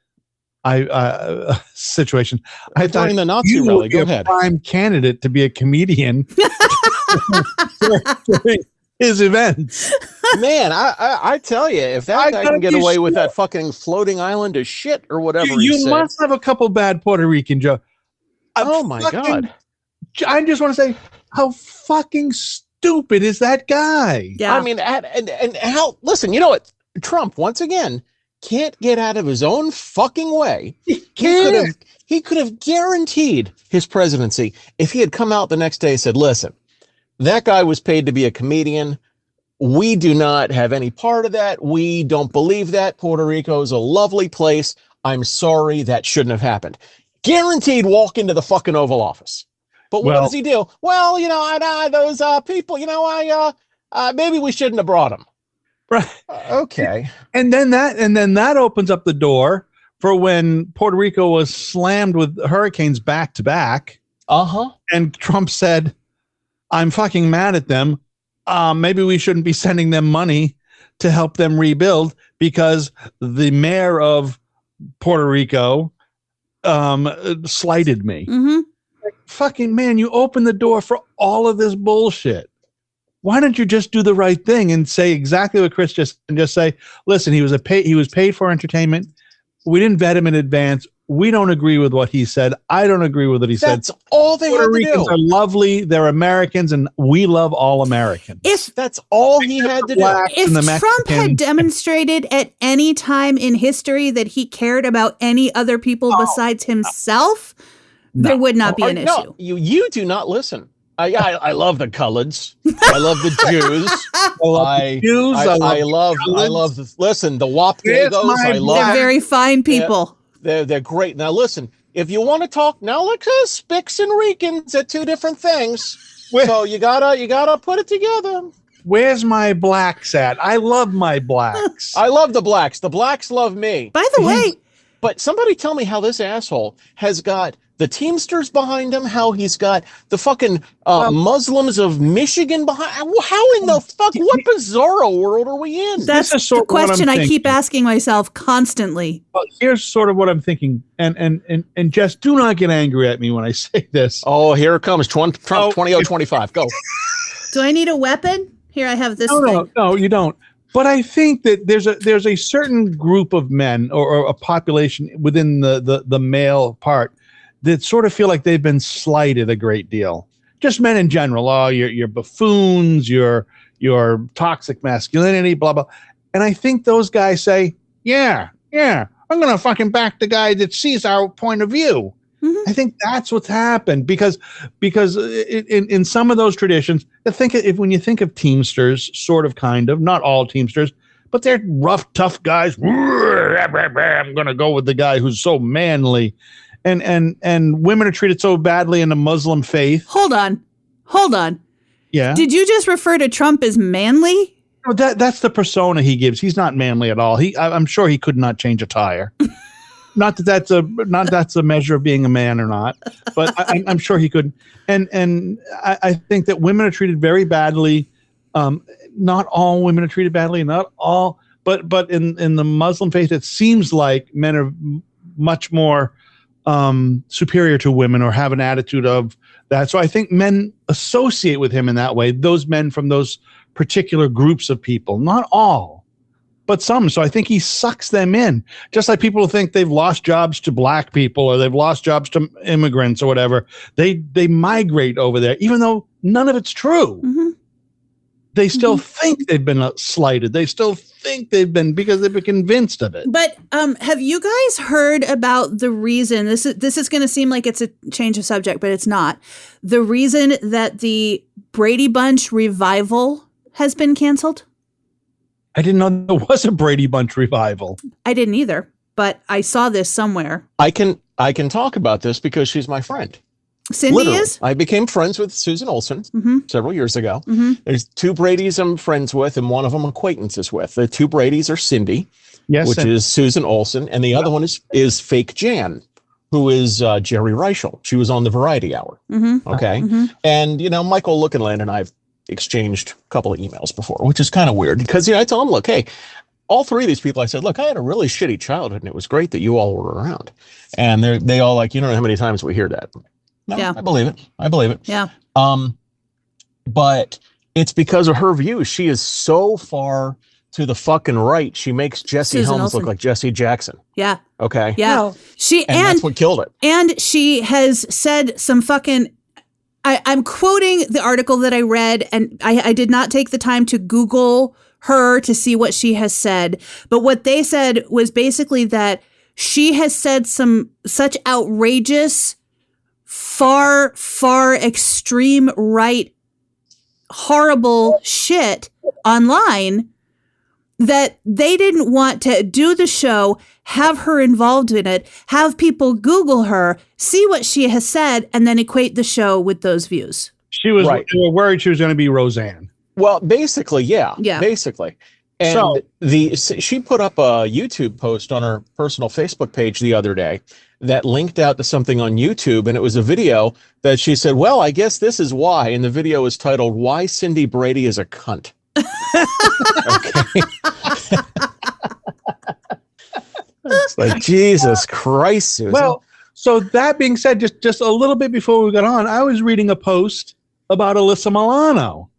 situation. I thought during the Nazi rally. Go ahead. Prime candidate to be a comedian during his events. Man, I tell you, if that guy can get away with that fucking floating island of shit or whatever, you must have a couple bad Puerto Rican jokes. Oh my God! I just want to say, how fucking stupid is that guy? Yeah, I mean, and how? Listen, you know what? Trump once again can't get out of his own fucking way. He could have guaranteed his presidency if he had come out the next day and said, "Listen, that guy was paid to be a comedian. We do not have any part of that. We don't believe that. Puerto Rico is a lovely place. I'm sorry, that shouldn't have happened." Guaranteed walk into the fucking Oval Office. But what does he do? Well, you know, those people, you know, maybe we shouldn't have brought them. Right. Okay. And then that opens up the door for when Puerto Rico was slammed with hurricanes back to back. And Trump said, "I'm fucking mad at them. Maybe we shouldn't be sending them money to help them rebuild because the mayor of Puerto Rico slighted me." Mm-hmm. Like, fucking man, you open the door for all of this bullshit. Why don't you just do the right thing and say exactly what Chris just say, listen, he was paid for entertainment. We didn't vet him in advance. We don't agree with what he said. I don't agree with what he said. That's all they Puerto had to Ricans do. are lovely. They're Americans, and we love all Americans. That's all he had to do. If Trump had demonstrated at any time in history that he cared about any other people besides himself, there would not be an issue. You do not listen. I love the coloreds. I love the Jews. I love listen, the Wapagos. They're very fine people. They're great. Now listen, if you want to talk now, like Spics and Ricans are two different things. So you gotta put it together. Where's my blacks at? I love my blacks. I love the blacks. The blacks love me. By the way, but somebody tell me how this asshole has got the Teamsters behind him, how he's got the fucking Muslims of Michigan behind. How in the fuck? What bizarro world are we in? That's the question I keep asking myself constantly. Well, here's sort of what I'm thinking, and Jess, do not get angry at me when I say this. Oh, here it comes, Trump 2025. Go. Do I need a weapon? Here, I have this No, thing. no, you don't. But I think that there's a certain group of men or a population within the male part that sort of feel like they've been slighted a great deal. Just men in general. Oh, you're buffoons, you're toxic masculinity, blah, blah. And I think those guys say, yeah, I'm going to fucking back the guy that sees our point of view. I think that's what's happened because in some of those traditions, when you think of Teamsters, sort of, kind of, not all Teamsters, but they're rough, tough guys. I'm going to go with the guy who's so manly, and women are treated so badly in the Muslim faith. Hold on. Yeah. Did you just refer to Trump as manly? No, that's the persona he gives. He's not manly at all. I'm sure he could not change a tire. Not that's a measure of being a man or not, but I'm sure he could. And I think that women are treated very badly. Not all women are treated badly, not all, but in the Muslim faith, it seems like men are much more superior to women or have an attitude of that. So I think men associate with him in that way. Those men from those particular groups of people, not all, but some. So I think he sucks them in, just like people think they've lost jobs to black people or they've lost jobs to immigrants or whatever. They migrate over there, even though none of it's true. Mm-hmm. They still think they've been slighted. They still think they've been, because they've been convinced of it. But have you guys heard about the reason, this is going to seem like it's a change of subject, but it's not. The reason that the Brady Bunch revival has been canceled? I didn't know there was a Brady Bunch revival. I didn't either, but I saw this somewhere. I can talk about this because she's my friend. Cindy Literally. is? I became friends with Susan Olsen several years ago. There's two Bradys I'm friends with, and one of them acquaintances with. The two Bradys are Cindy, which is Susan Olsen, and the other one is Fake Jan, who is Jerry Reichel. She was on the Variety Hour. Okay. And, Michael Lookinland and I've exchanged a couple of emails before, which is kind of weird because, I told him, look, hey, all three of these people, I said, look, I had a really shitty childhood, and it was great that you all were around. And they all like, you don't know how many times we hear that. No, yeah. I believe it. Yeah. But it's because of her views. She is so far to the fucking right. She makes Jesse Susan Helms Olsen. look like Jesse Jackson. Yeah. Okay. Yeah. Well, and that's what killed it. And she has said some fucking, I'm quoting the article that I read, and I did not take the time to Google her to see what she has said. But what they said was basically that she has said some such outrageous, far extreme right, horrible shit online that they didn't want to do the show, have her involved in it, have people Google her, see what she has said, and then equate the show with those views. She was worried she was going to be Roseanne. Well, basically, yeah. Basically. And so, she put up a YouTube post on her personal Facebook page the other day that linked out to something on YouTube, and it was a video that she said, well, I guess this is why, and the video is titled, Why Cindy Brady is a Cunt. Okay. It's like, Jesus Christ, Susan. Well, so that being said, just a little bit before we got on, I was reading a post about Alyssa Milano.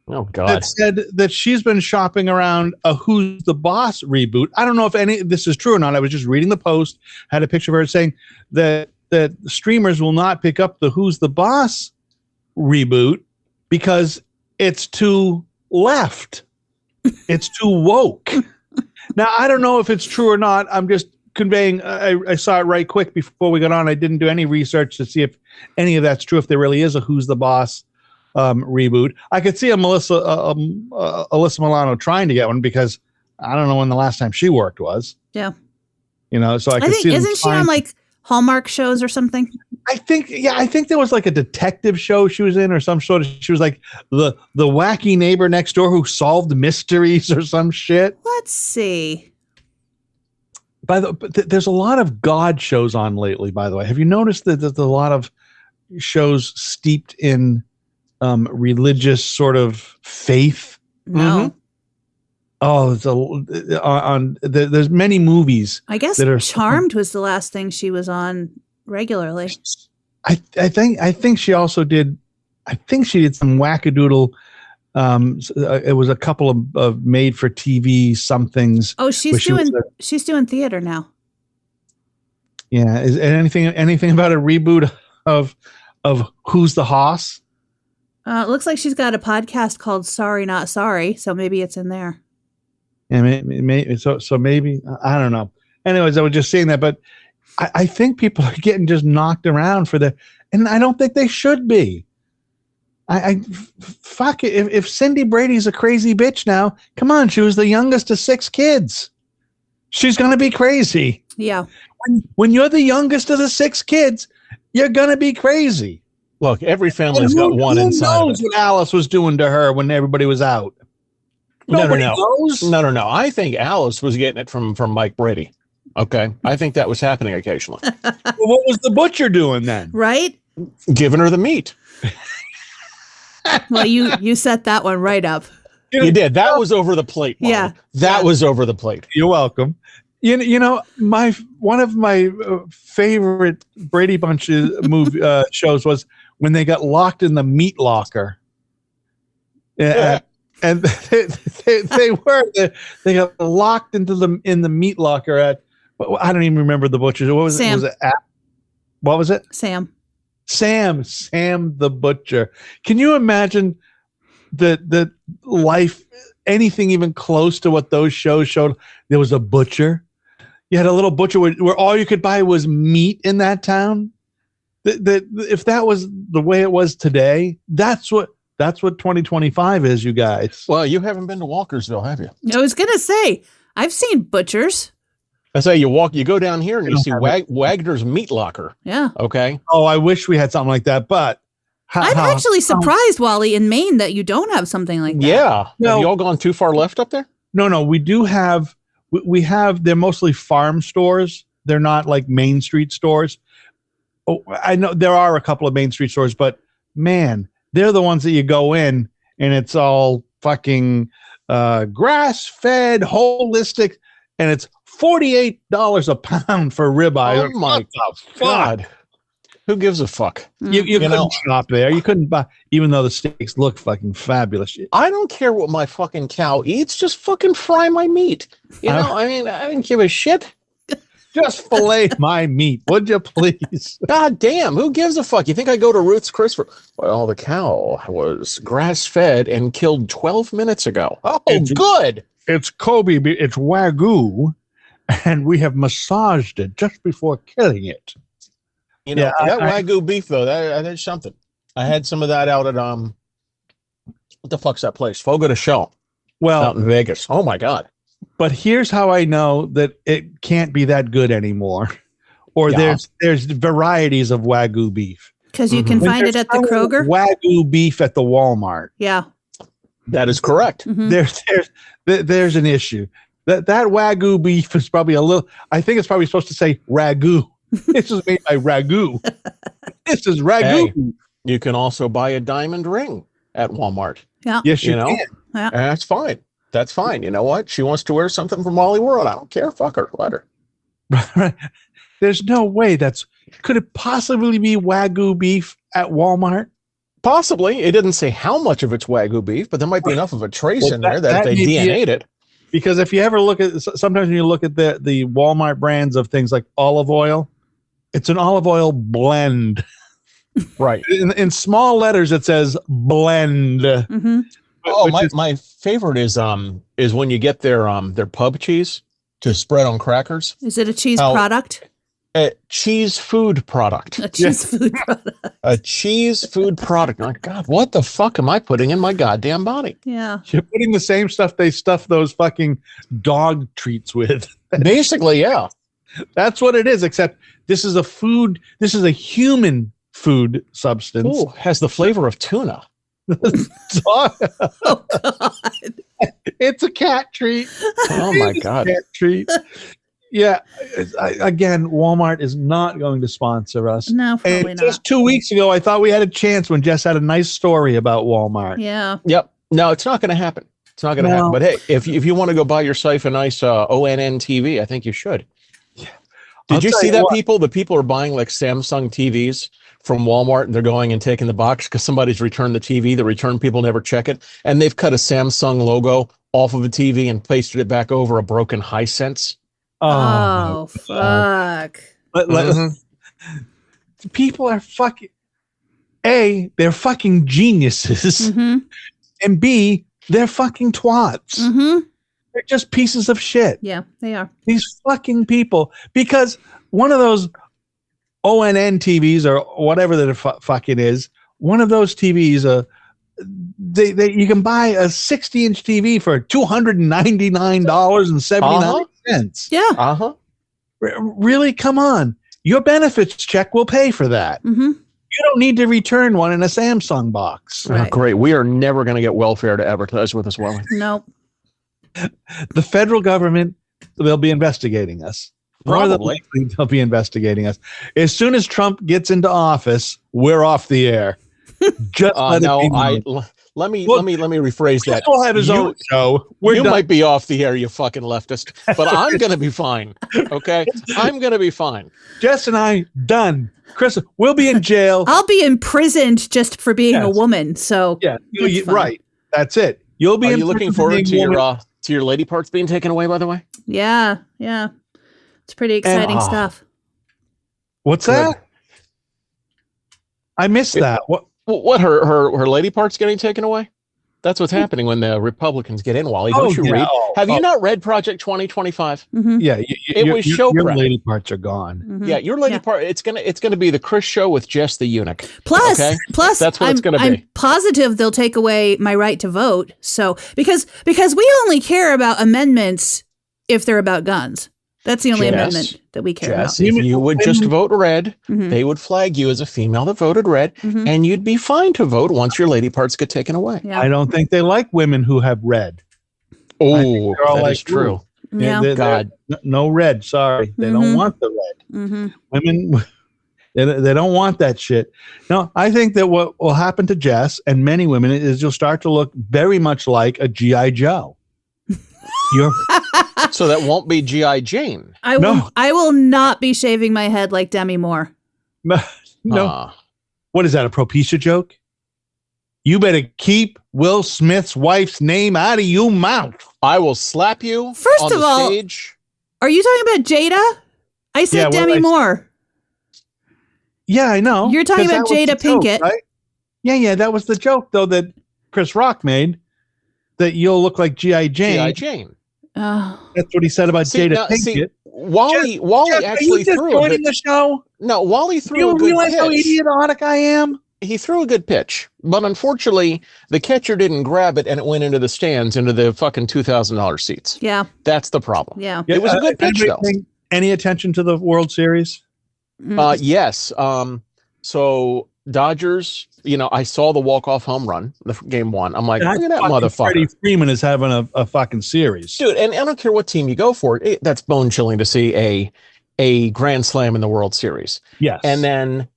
Oh, God. That said that she's been shopping around a Who's the Boss reboot. I don't know if any of this is true or not. I was just reading the post, had a picture of her saying that streamers will not pick up the Who's the Boss reboot because it's too left. It's too woke. Now, I don't know if it's true or not. I'm just conveying. I saw it right quick before we got on. I didn't do any research to see if any of that's true, if there really is a Who's the Boss reboot. I could see Alyssa Milano trying to get one because I don't know when the last time she worked was. Yeah. So I could think, see them isn't she on like Hallmark shows or something? I think there was like a detective show she was in or some sort of, she was like the wacky neighbor next door who solved mysteries or some shit. Let's see. There's a lot of God shows on lately, by the way. Have you noticed that there's a lot of shows steeped in religious sort of faith? No. Oh, there's many movies. I guess that are Charmed was the last thing she was on regularly. I think she also did. I think she did some wackadoodle It was a couple of made for TV somethings. Oh, she's doing theater now. Yeah. Is anything about a reboot of Who's the Hoss? It looks like she's got a podcast called Sorry Not Sorry, so maybe it's in there. Yeah, so maybe, I don't know. Anyways, I was just saying that, but I think people are getting just knocked around and I don't think they should be. Fuck it. If Cindy Brady's a crazy bitch now, come on, she was the youngest of 6 kids. She's going to be crazy. Yeah. When you're the youngest of the 6 kids, you're going to be crazy. Look, every family's got one inside. Who knows what Alice was doing to her when everybody was out? Nobody knows. No. I think Alice was getting it from Mike Brady. Okay. I think that was happening occasionally. Well, what was the butcher doing then? Right? Giving her the meat. Well, you set that one right up. You did. That was over the plate, Molly. Yeah. That was over the plate. You're welcome. You know, one of my favorite Brady Bunch movie shows was when they got locked in the meat locker. Yeah. And they got locked in the meat locker at, I don't even remember the butcher. What was Sam. it? Was it what was it? Sam the butcher. Can you imagine the life, anything even close to what those shows showed? There was a butcher. You had a little butcher where all you could buy was meat in that town. If that was the way it was today, that's what 2025 is, you guys. Well, you haven't been to Walkersville, have you? I was going to say, I've seen butchers. I say you go down here and you see Wagner's Meat Locker. Yeah. Okay. Oh, I wish we had something like that, but I'm actually surprised, Wally, in Maine that you don't have something like that. Yeah. Have you all gone too far left up there? No, we do have, they're mostly farm stores. They're not like Main Street stores. Oh, I know there are a couple of Main Street stores, but man, they're the ones that you go in and it's all fucking grass-fed, holistic, and it's $48 a pound for ribeye. Oh my God. Who gives a fuck? You couldn't shop there. You couldn't buy, even though the steaks look fucking fabulous. I don't care what my fucking cow eats. Just fucking fry my meat. You know, I mean, I didn't give a shit. Just fillet my meat, would you please? God damn, who gives a fuck? You think I go to Ruth's Chris for, well, the cow was grass-fed and killed 12 minutes ago. Oh, good. It's Kobe, it's Wagyu, and we have massaged it just before killing it. You know, that Wagyu beef, though, that's something. I had some of that out at, what the fuck's that place? Fogo de Chão. Well, out in Vegas. Oh, my God. But here's how I know that it can't be that good anymore. Or there's varieties of Wagyu beef. Because you can find it at the Kroger? Wagyu beef at the Walmart. Yeah. That is correct. Mm-hmm. There's an issue. That Wagyu beef is probably I think it's probably supposed to say ragu. This is made by Ragu. This is Ragu. Hey, you can also buy a diamond ring at Walmart. Yeah. Yes, you can. Yeah. That's fine. That's fine. You know what? She wants to wear something from Wally World. I don't care. Fuck her. Let her. Right. There's no way could it possibly be Wagyu beef at Walmart? Possibly. It didn't say how much of it's Wagyu beef, but there might be enough of a trace in there that if they DNA'd it. Because if you ever look at, sometimes when you look at the Walmart brands of things like olive oil, it's an olive oil blend. Right. In small letters, it says blend. Mm-hmm. Oh, my favorite is when you get their pub cheese to spread on crackers. Is it a cheese product? A cheese food product. A cheese food product. A cheese food product. My God, what the fuck am I putting in my goddamn body? Yeah. You're putting the same stuff they stuff those fucking dog treats with. Basically, yeah. That's what it is, except this is a human food substance. Ooh, has the flavor of tuna. Oh, God. It's a cat treat. Oh, my God. Cat treat. Yeah. Again, Walmart is not going to sponsor us. No, probably and not. Just 2 weeks ago, I thought we had a chance when Jess had a nice story about Walmart. Yeah. Yep. No, it's not going to happen. It's not going to happen. But hey, if you want to go buy yourself a nice ONN TV, I think you should. Yeah. Did you see that, people? The people are buying like Samsung TVs from Walmart and they're going and taking the box because somebody's returned the TV. The return people never check it. And they've cut a Samsung logo off of a TV and pasted it back over a broken Hisense. Oh fuck. People are fucking A, they're fucking geniuses. Mm-hmm. And B, they're fucking twats. Mm-hmm. They're just pieces of shit. Yeah, they are. These fucking people. Because one of those ONN TVs or whatever the fuck it is, one of those TVs, you can buy a 60-inch TV for $299.79. Yeah. Uh-huh. Really? Come on. Your benefits check will pay for that. Mm-hmm. You don't need to return one in a Samsung box. Right. Oh, great. We are never going to get welfare to advertise with us, Welly. Nope. The federal government, they'll be investigating us. More than Probably. likely, they'll be investigating us. As soon as Trump gets into office, we're off the air. Just let it be known. Let me rephrase that. He'll have his own show. You might be off the air, you fucking leftist, but I'm going to be fine. Okay? I'm going to be fine. Jess and I, done. Chris, we'll be in jail. I'll be imprisoned just for being a woman. So Yeah, it's fine. right. That's it. You'll be. Are you looking forward to your lady parts being taken away? By the way, Yeah. It's pretty exciting stuff. What's that? I missed that. What her lady parts getting taken away? That's what's happening when the Republicans get in, Wally. Don't you read? Have you not read Project 2025? Mm-hmm. Yeah, it was show your prep. lady parts are gone. Mm-hmm. Yeah, your lady part. It's gonna be the Chris show with Jess the eunuch. Plus, that's what it's gonna be. I'm positive they'll take away my right to vote. So because we only care about amendments if they're about guns. That's the only amendment that we care Jess, about. if you would just vote red, Mm-hmm. they would flag you as a female that voted red, Mm-hmm. and you'd be fine to vote once your lady parts get taken away. Yeah. I don't think they like women who have red. Oh, they're all that like, is true. Yeah. God, no red. Sorry, they don't want the red. Mm-hmm. Women, they don't want that shit. No, I think that what will happen to Jess and many women is you'll start to look very much like a GI Joe. You're So that won't be G.I. Jane. I will not be shaving my head like Demi Moore. no. What is that? A Propecia joke? You better keep Will Smith's wife's name out of your mouth. I will slap you First on of the all, stage. Are you talking about Jada? I said Demi Moore. Yeah, I know. You're talking about Jada Pinkett. Right? Yeah. That was the joke, though, that Chris Rock made, that you'll look like G.I. Jane. G.I. Jane. Oh. That's what he said about Jada Pinkett. Wally Jeff, actually threw joining the show. No, Wally threw You a good realize how pitch. idiotic I am? He threw a good pitch, but unfortunately, the catcher didn't grab it and it went into the stands, into the fucking $2,000 seats. Yeah. That's the problem. Yeah. It was a good pitch, though. Any attention to the World Series? Yes. So Dodgers, I saw the walk-off home run, the game one. I'm like, look at that motherfucker. Freddie Freeman is having a fucking series. Dude, and I don't care what team you go for. That's bone-chilling to see a grand slam in the World Series. Yes. And then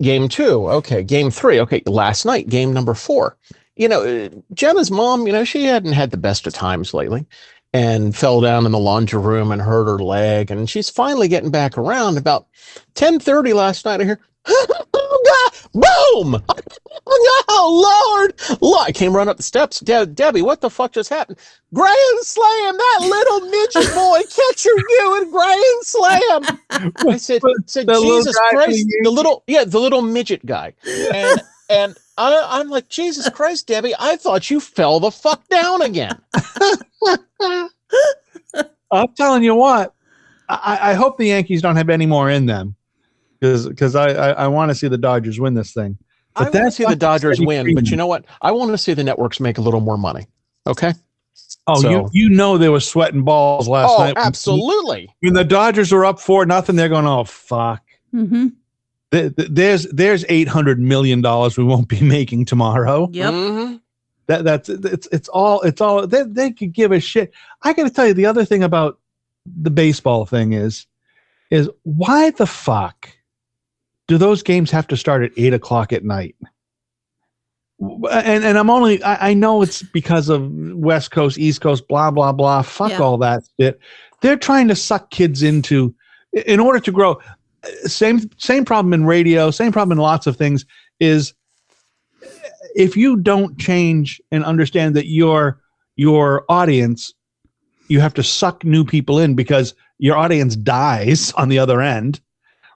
game two. Okay. Game three. Okay. Last night, game number 4. Jenna's mom, she hadn't had the best of times lately and fell down in the laundry room and hurt her leg. And she's finally getting back around. About 10:30 last night, I hear, oh, God, boom! Oh, Lord! I came running up the steps. Debbie, what the fuck just happened? Grand slam! That little midget boy catcher you in grand slam! I said Jesus Christ, the little midget guy. And I'm like, Jesus Christ, Debbie, I thought you fell the fuck down again. I'm telling you what, I hope the Yankees don't have any more in them, because I want to see the Dodgers win this thing. But I want to see the Dodgers win, but you know what? I want to see the networks make a little more money. Okay. Oh, so, you know they were sweating balls last night. Absolutely. When the Dodgers are up 4-0, they're going, oh fuck. Mm-hmm. There's $800 million we won't be making tomorrow. Yep. Mm-hmm. It's all they could give a shit. I got to tell you, the other thing about the baseball thing is why the fuck do those games have to start at 8:00 at night? And I know it's because of West Coast, East Coast, blah, blah, blah. Fuck all that shit. They're trying to suck kids in order to grow. same problem in radio, same problem in lots of things is if you don't change and understand that your audience, you have to suck new people in because your audience dies on the other end,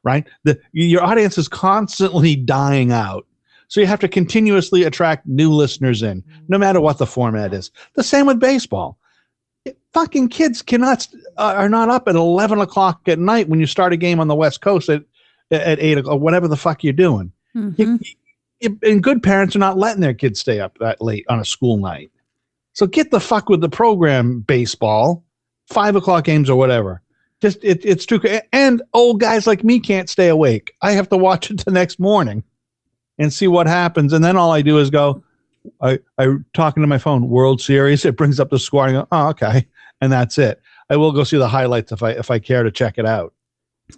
right? Your audience is constantly dying out. So you have to continuously attract new listeners in, no matter what the format is. The same with baseball. Fucking kids are not up at 11 o'clock at night when you start a game on the West Coast at 8 o'clock, or whatever the fuck you're doing. Mm-hmm. And good parents are not letting their kids stay up that late on a school night. So get the fuck with the program, baseball, 5 o'clock games or whatever. Just it's true. And old guys like me can't stay awake. I have to watch it the next morning and see what happens. And then all I do is go, I talking to my phone, World Series. It brings up the score. And I go, oh, okay. And that's it. I will go see the highlights if I care to check it out.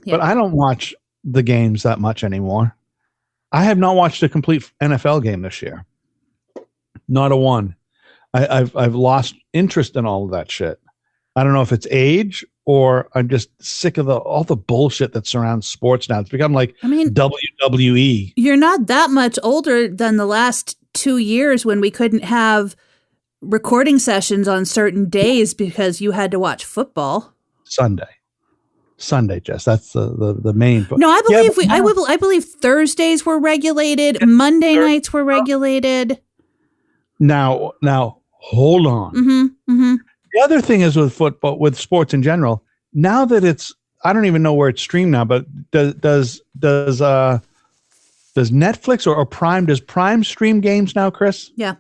Yeah. But I don't watch the games that much anymore. I have not watched a complete NFL game this year. Not a one. I've lost interest in all of that shit. I don't know if it's age or I'm just sick of all the bullshit that surrounds sports now. It's become like WWE. You're not that much older than the last 2 years when we couldn't have recording sessions on certain days because you had to watch football. Sunday, Jess. That's the main. No, I believe I believe Thursdays were regulated. Monday nights were regulated. Now, hold on. Mm-hmm, mm-hmm. The other thing is with football, with sports in general. Now that I don't even know where it's streamed now. But does Netflix or Prime? Does Prime stream games now, Chris? Yeah.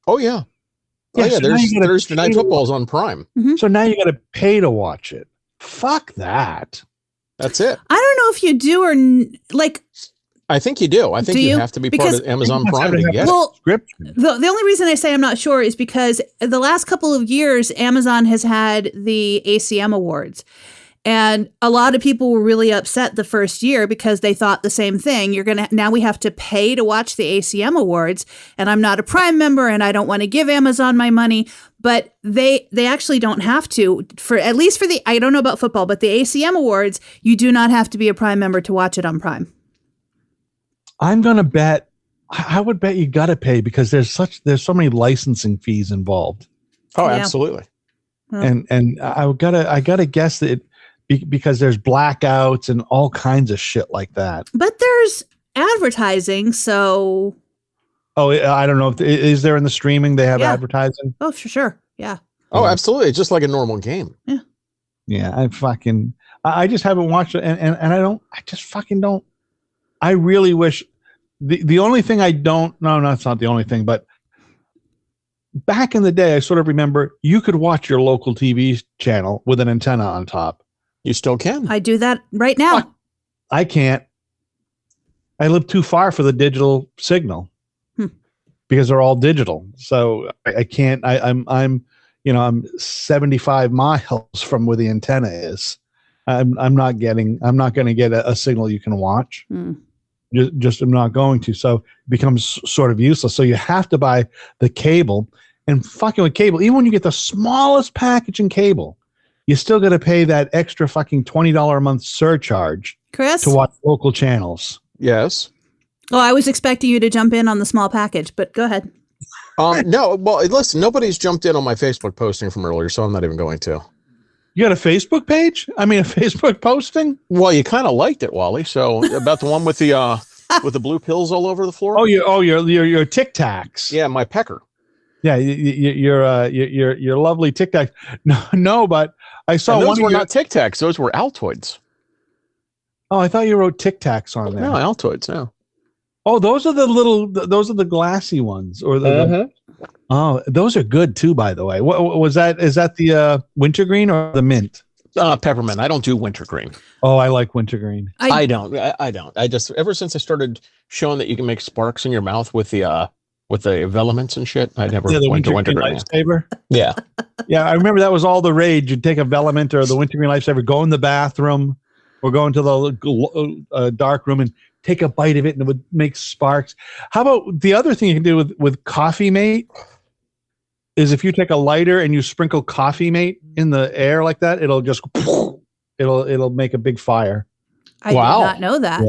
Oh yeah. Yeah. So there's Thursday Night Football's on Prime. Mm-hmm. So now you got to pay to watch it. Fuck that. That's it. I don't know if you do or like. I think you do. I think you have to be part of Amazon Prime to get it. The only reason I say I'm not sure is because the last couple of years, Amazon has had the ACM Awards. And a lot of people were really upset the first year because they thought the same thing. Now we have to pay to watch the ACM Awards, and I'm not a Prime member and I don't want to give Amazon my money, but they actually don't have to at least for I don't know about football, but the ACM Awards, you do not have to be a Prime member to watch it on Prime. I'm going to bet, I would bet you got to pay because there's so many licensing fees involved. Oh, yeah. Absolutely. Well, and I gotta guess that because there's blackouts and all kinds of shit like that. But there's advertising, so. Oh, I don't know. Is there in the streaming they have advertising? Oh, for sure. Yeah. Oh, absolutely. It's just like a normal game. Yeah. Yeah. I just haven't watched it and I just fucking don't. I really wish the only thing I don't, no, it's not the only thing, but back in the day, I sort of remember you could watch your local TV channel with an antenna on top. You still can. I do that right now. I can't. I live too far for the digital signal because they're all digital. So I can't, I'm 75 miles from where the antenna is. I'm not going to get a signal you can watch. Just I'm not going to. So it becomes sort of useless. So you have to buy the cable, and fucking with cable, even when you get the smallest package in cable, you still got to pay that extra fucking $20 a month surcharge, Chris, to watch local channels. Yes. Oh, I was expecting you to jump in on the small package, but go ahead. No, well, listen, nobody's jumped in on my Facebook posting from earlier, so I'm not even going to. You got a Facebook page? I mean, a Facebook posting? Well, you kind of liked it, Wally. So about the one with the blue pills all over the floor. Oh, your Tic Tacs. Yeah, my pecker. Yeah, your lovely Tic Tacs. No, but I saw and those were not Tic Tacs; those were Altoids. Oh, I thought you wrote Tic Tacs on there. No, Altoids. No. Oh, those are the glassy ones, or oh, those are good too, by the way. What was that? Is that the wintergreen or the mint? Peppermint. I don't do wintergreen. Oh, I like wintergreen. I don't. I just ever since I started showing that you can make sparks in your mouth with the Velements and shit, I never went to wintergreen. Lifesaver. Yeah. Yeah, I remember that was all the rage. You'd take a Velement or the wintergreen lifesaver, go in the bathroom, or go into the dark room and take a bite of it, and it would make sparks. How about the other thing you can do with Coffee Mate? Is if you take a lighter and you sprinkle Coffee Mate in the air like that, it'll just it'll make a big fire. I did Wow. not know that.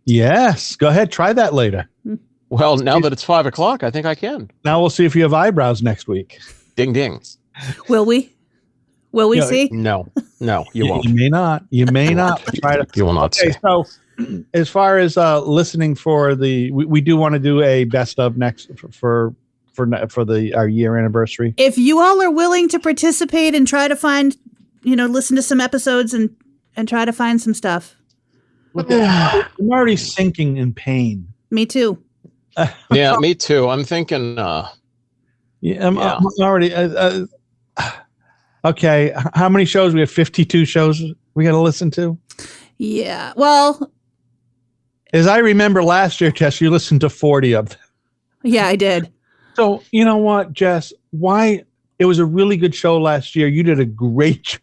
Yes. Go ahead. Try that later. Well, now that it's 5 o'clock, I think I can. Now we'll see if you have eyebrows next week. Ding, ding. Will we? Will we Yeah, see? No, you won't. You may not. You may not. Try to. You will not Okay, see. so as far as listening for we do want to do a best of next for our year anniversary. If you all are willing to participate and try to find, listen to some episodes and try to find some stuff. I'm already sinking in pain. Me too. Yeah, me too. I'm thinking. I'm already. Okay, how many shows? We have 52 shows we got to listen to. Yeah. Well, as I remember last year, Jess, you listened to 40 of them. Yeah, I did. So you know what, Jess? Why it was a really good show last year. You did a great job.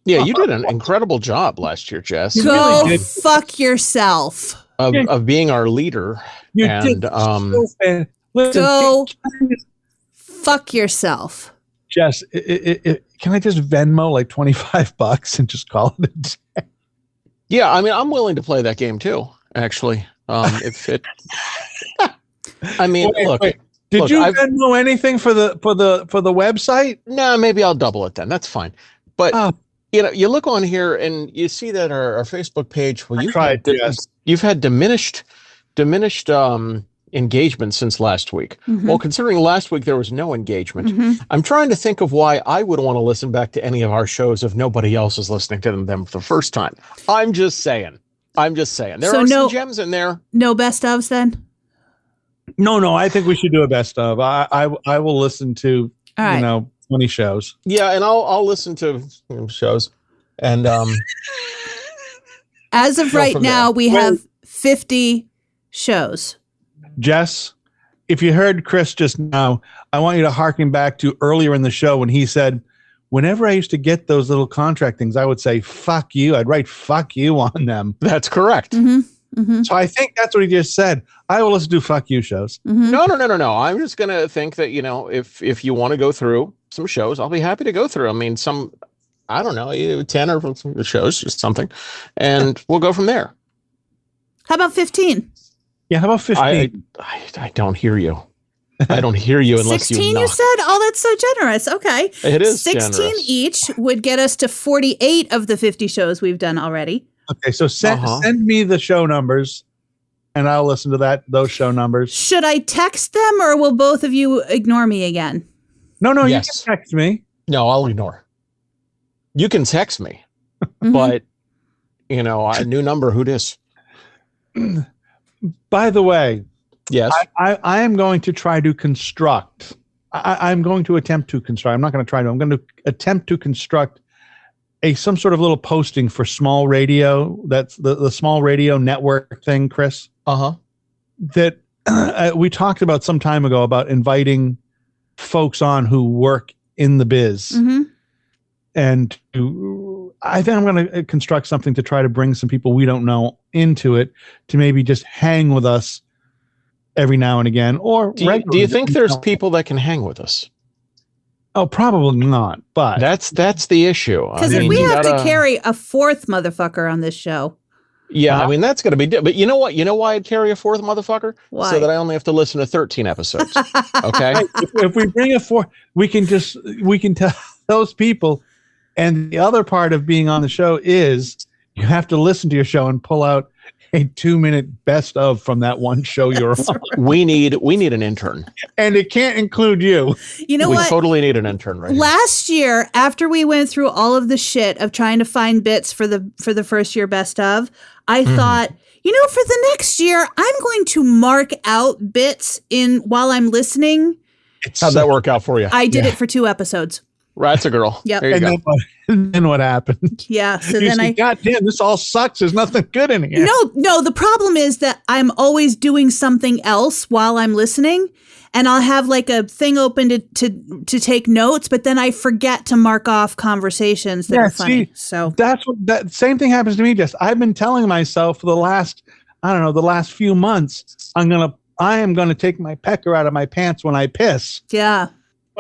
Yeah, you did an incredible job last year, Jess. Go really did. fuck yourself. Of being our leader. You And, did so fan- Listen, Go can I just- fuck yourself. Jess, can I just Venmo like $25 and just call it a day? Yeah, I mean, I'm willing to play that game too. Actually, if it. I mean, look. Did look, you I've- Venmo anything for the website? No, maybe I'll double it then. That's fine. But Oh. you look on here and you see that our Facebook page. Well, you've had diminished engagement since last week. Mhm. Well, considering last week there was no engagement, Mhm. I'm trying to think of why I would want to listen back to any of our shows if nobody else is listening to them for the first time. I'm just saying. There So are no- some gems in there. No best ofs then? No. I think we should do a best of. I will listen to All right. 20 shows. Yeah, and I'll listen to shows. And As of Go right from now, there. we have 50 shows. Jess, if you heard Chris just now, I want you to harken back to earlier in the show when he said, whenever I used to get those little contract things, I would say, fuck you. I'd write fuck you on them. that's correct. Mm-hmm. Mm-hmm. So I think that's what he just said. I will listen to fuck you shows. Mm-hmm. No. I'm just gonna think that if you want to go through some shows, I'll be happy to go through. I mean, I don't know, 10 or some shows, just something, and we'll go from there. How about 15? Yeah, how about 15? I don't hear you. I don't hear you unless 16 you you knock. said? Oh, that's so generous. Okay. It is 16 generous. each would get us to 48 of the 50 shows we've done already. Okay, so send me the show numbers, and I'll listen to those show numbers. Should I text them or will both of you ignore me again? No, Yes. you can text me. No, I'll ignore. You can text me, Mhm. but a new number. Who dis? By the way, Yes. I am going to try to construct. I'm going to attempt to construct. I'm not going to try to. I'm going to attempt to construct some sort of little posting for small radio. That's the small radio network thing, Chris. Uh-huh. That we talked about some time ago about inviting folks on who work in the biz. Mm-hmm. And I think I'm going to construct something to try to bring some people we don't know into it to maybe just hang with us every now and again. Or Do you regularly. think there's people that can hang with us? Oh, probably not. But That's the issue. Because if we have to carry a fourth motherfucker on this show, Yeah, I mean, that's going to be, but you know what? You know why I'd carry a fourth motherfucker? Why? So that I only have to listen to 13 episodes. Okay. if we bring a fourth, we can tell those people. And the other part of being on the show is you have to listen to your show and pull out a 2-minute best of from that one show you're on. We need an intern. And it can't include you. you know We what? totally need an intern right here. Last year, after we went through all of the shit of trying to find bits for the first year best of, I thought, for the next year, I'm going to mark out bits while I'm listening. How'd that work out for you? I did it for 2 episodes. That's a girl. Yep. There you go. Then what happened? Yeah. So You then see, God damn, this all sucks. There's nothing good in here. No, the problem is that I'm always doing something else while I'm listening, and I'll have like a thing open to take notes, but then I forget to mark off conversations that are funny. See, So that same thing happens to me. Just I've been telling myself for the last few months, I am gonna take my pecker out of my pants when I piss. yeah.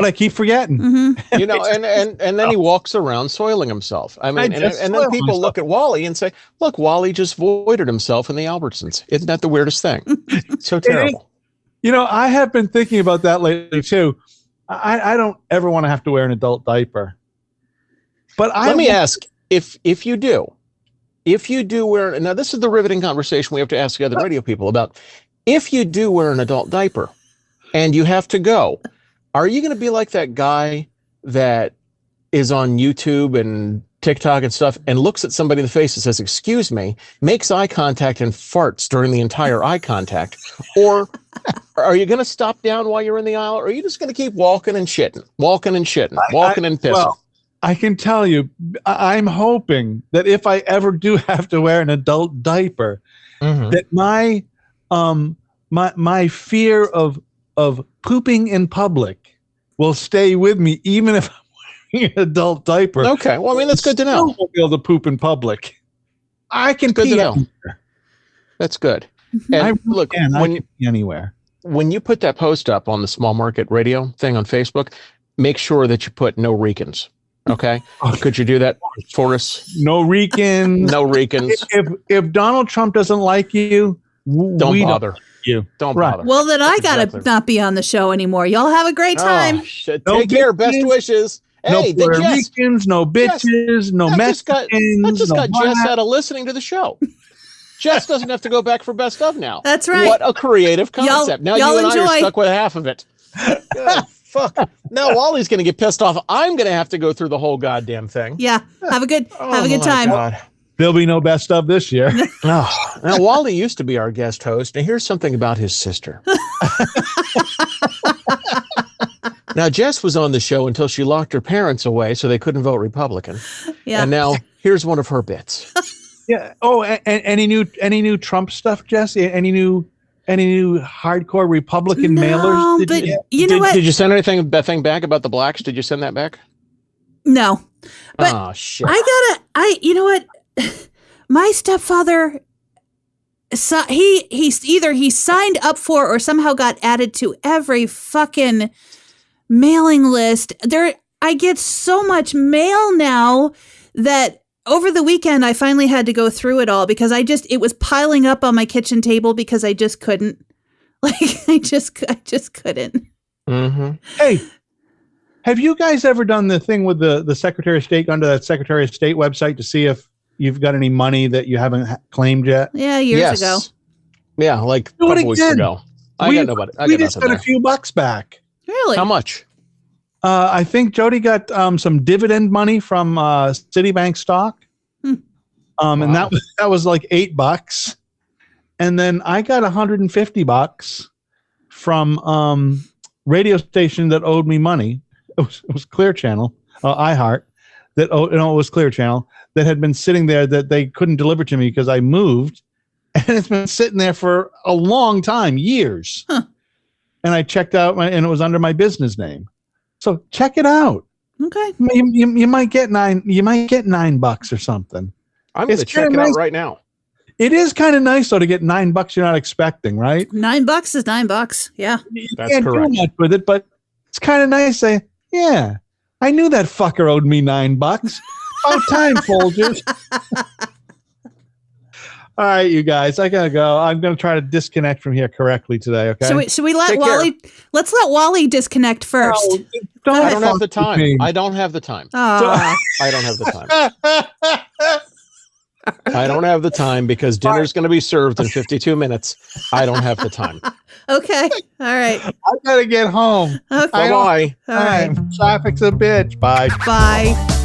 but I keep forgetting. Mm-hmm. You know, and then he walks around soiling himself. I mean, and then people look at Wally and say, look, Wally just voided himself in the Albertsons. Isn't that the weirdest thing? So terrible. You know, I have been thinking about that lately too. I don't ever want to have to wear an adult diaper. But let me ask, if you do wear, now this is the riveting conversation we have to ask the other radio people about. If you do wear an adult diaper and you have to go, are you going to be like that guy that is on YouTube and TikTok and stuff and looks at somebody in the face and says, excuse me, makes eye contact and farts during the entire eye contact? Or are you going to stop down while you're in the aisle? Or are you just going to keep walking and shitting, walking and pissing? Well, I can tell you, I'm hoping that if I ever do have to wear an adult diaper, that my fear of pooping in public will stay with me, even if I'm wearing an adult diaper. Okay, well, I mean, that's good to know. I won't be able to poop in public. I can pee anywhere. That's good. I And look, I can pee anywhere. When you put that post up on the small market radio thing on Facebook, make sure that you put no Ricans. Okay. Could you do that for us? No Ricans. No Ricans. If Donald Trump doesn't like you, don't bother. Don't bother. Well, then I gotta not be on the show anymore. Y'all have a great time. Take care. Best wishes. Hey, no Puerto Ricans, no bitches, no Mexicans. That just got Jess out of listening to the show. Jess doesn't have to go back for best of now. That's right. What a creative concept. Now you and I are stuck with half of it. God, fuck. Now Wally's going to get pissed off. I'm going to have to go through the whole goddamn thing. Yeah. Have a good time. God. There'll be no best of this year. Now, Wally used to be our guest host, and here's something about his sister. Now, Jess was on the show until she locked her parents away so they couldn't vote Republican. Yeah. And now here's one of her bits. Yeah. Oh, and any new Trump stuff, Jess? Any new hardcore Republican mailers? But you know what? Did you send anything back about the blacks? Did you send that back? No. But oh shit. you know what? My stepfather, so he signed up for or somehow got added to every fucking mailing list. I get so much mail now that over the weekend I finally had to go through it all because it was piling up on my kitchen table because I just couldn't. Like I just couldn't. Mm-hmm. Hey, have you guys ever done the thing with the Secretary of State, gone to that Secretary of State website to see if you've got any money that you haven't claimed yet? Yeah, years ago. Yeah, like a couple weeks ago. I got nobody. We just got a few bucks back. Really? How much? I think Jody got some dividend money from Citibank stock. And that was like $8. And then I got $150 from radio station that owed me money. It was Clear Channel, iHeart, it was Clear Channel that had been sitting there that they couldn't deliver to me because I moved, and it's been sitting there for a long time, years. Huh. And I checked out, and it was under my business name. So check it out. Okay, you might get $9 or something. I'm going to check it out right now. It is kind of nice though to get $9 you're not expecting, right? $9 is $9. Yeah, that's correct. Do much with it, but it's kind of nice. Say, yeah, I knew that fucker owed me $9. About time, Folgers. All right, you guys, I gotta go. I'm gonna try to disconnect from here correctly today. Okay. Should we let Wally? Let's let Wally disconnect first. No, I don't have the time. I don't have the time. Oh. I don't have the time. I don't have the time because dinner's going to be served in 52 minutes. I don't have the time. Okay. All right. I gotta get home. Okay. Bye-bye. All right. Traffic's a bitch. Bye. Bye.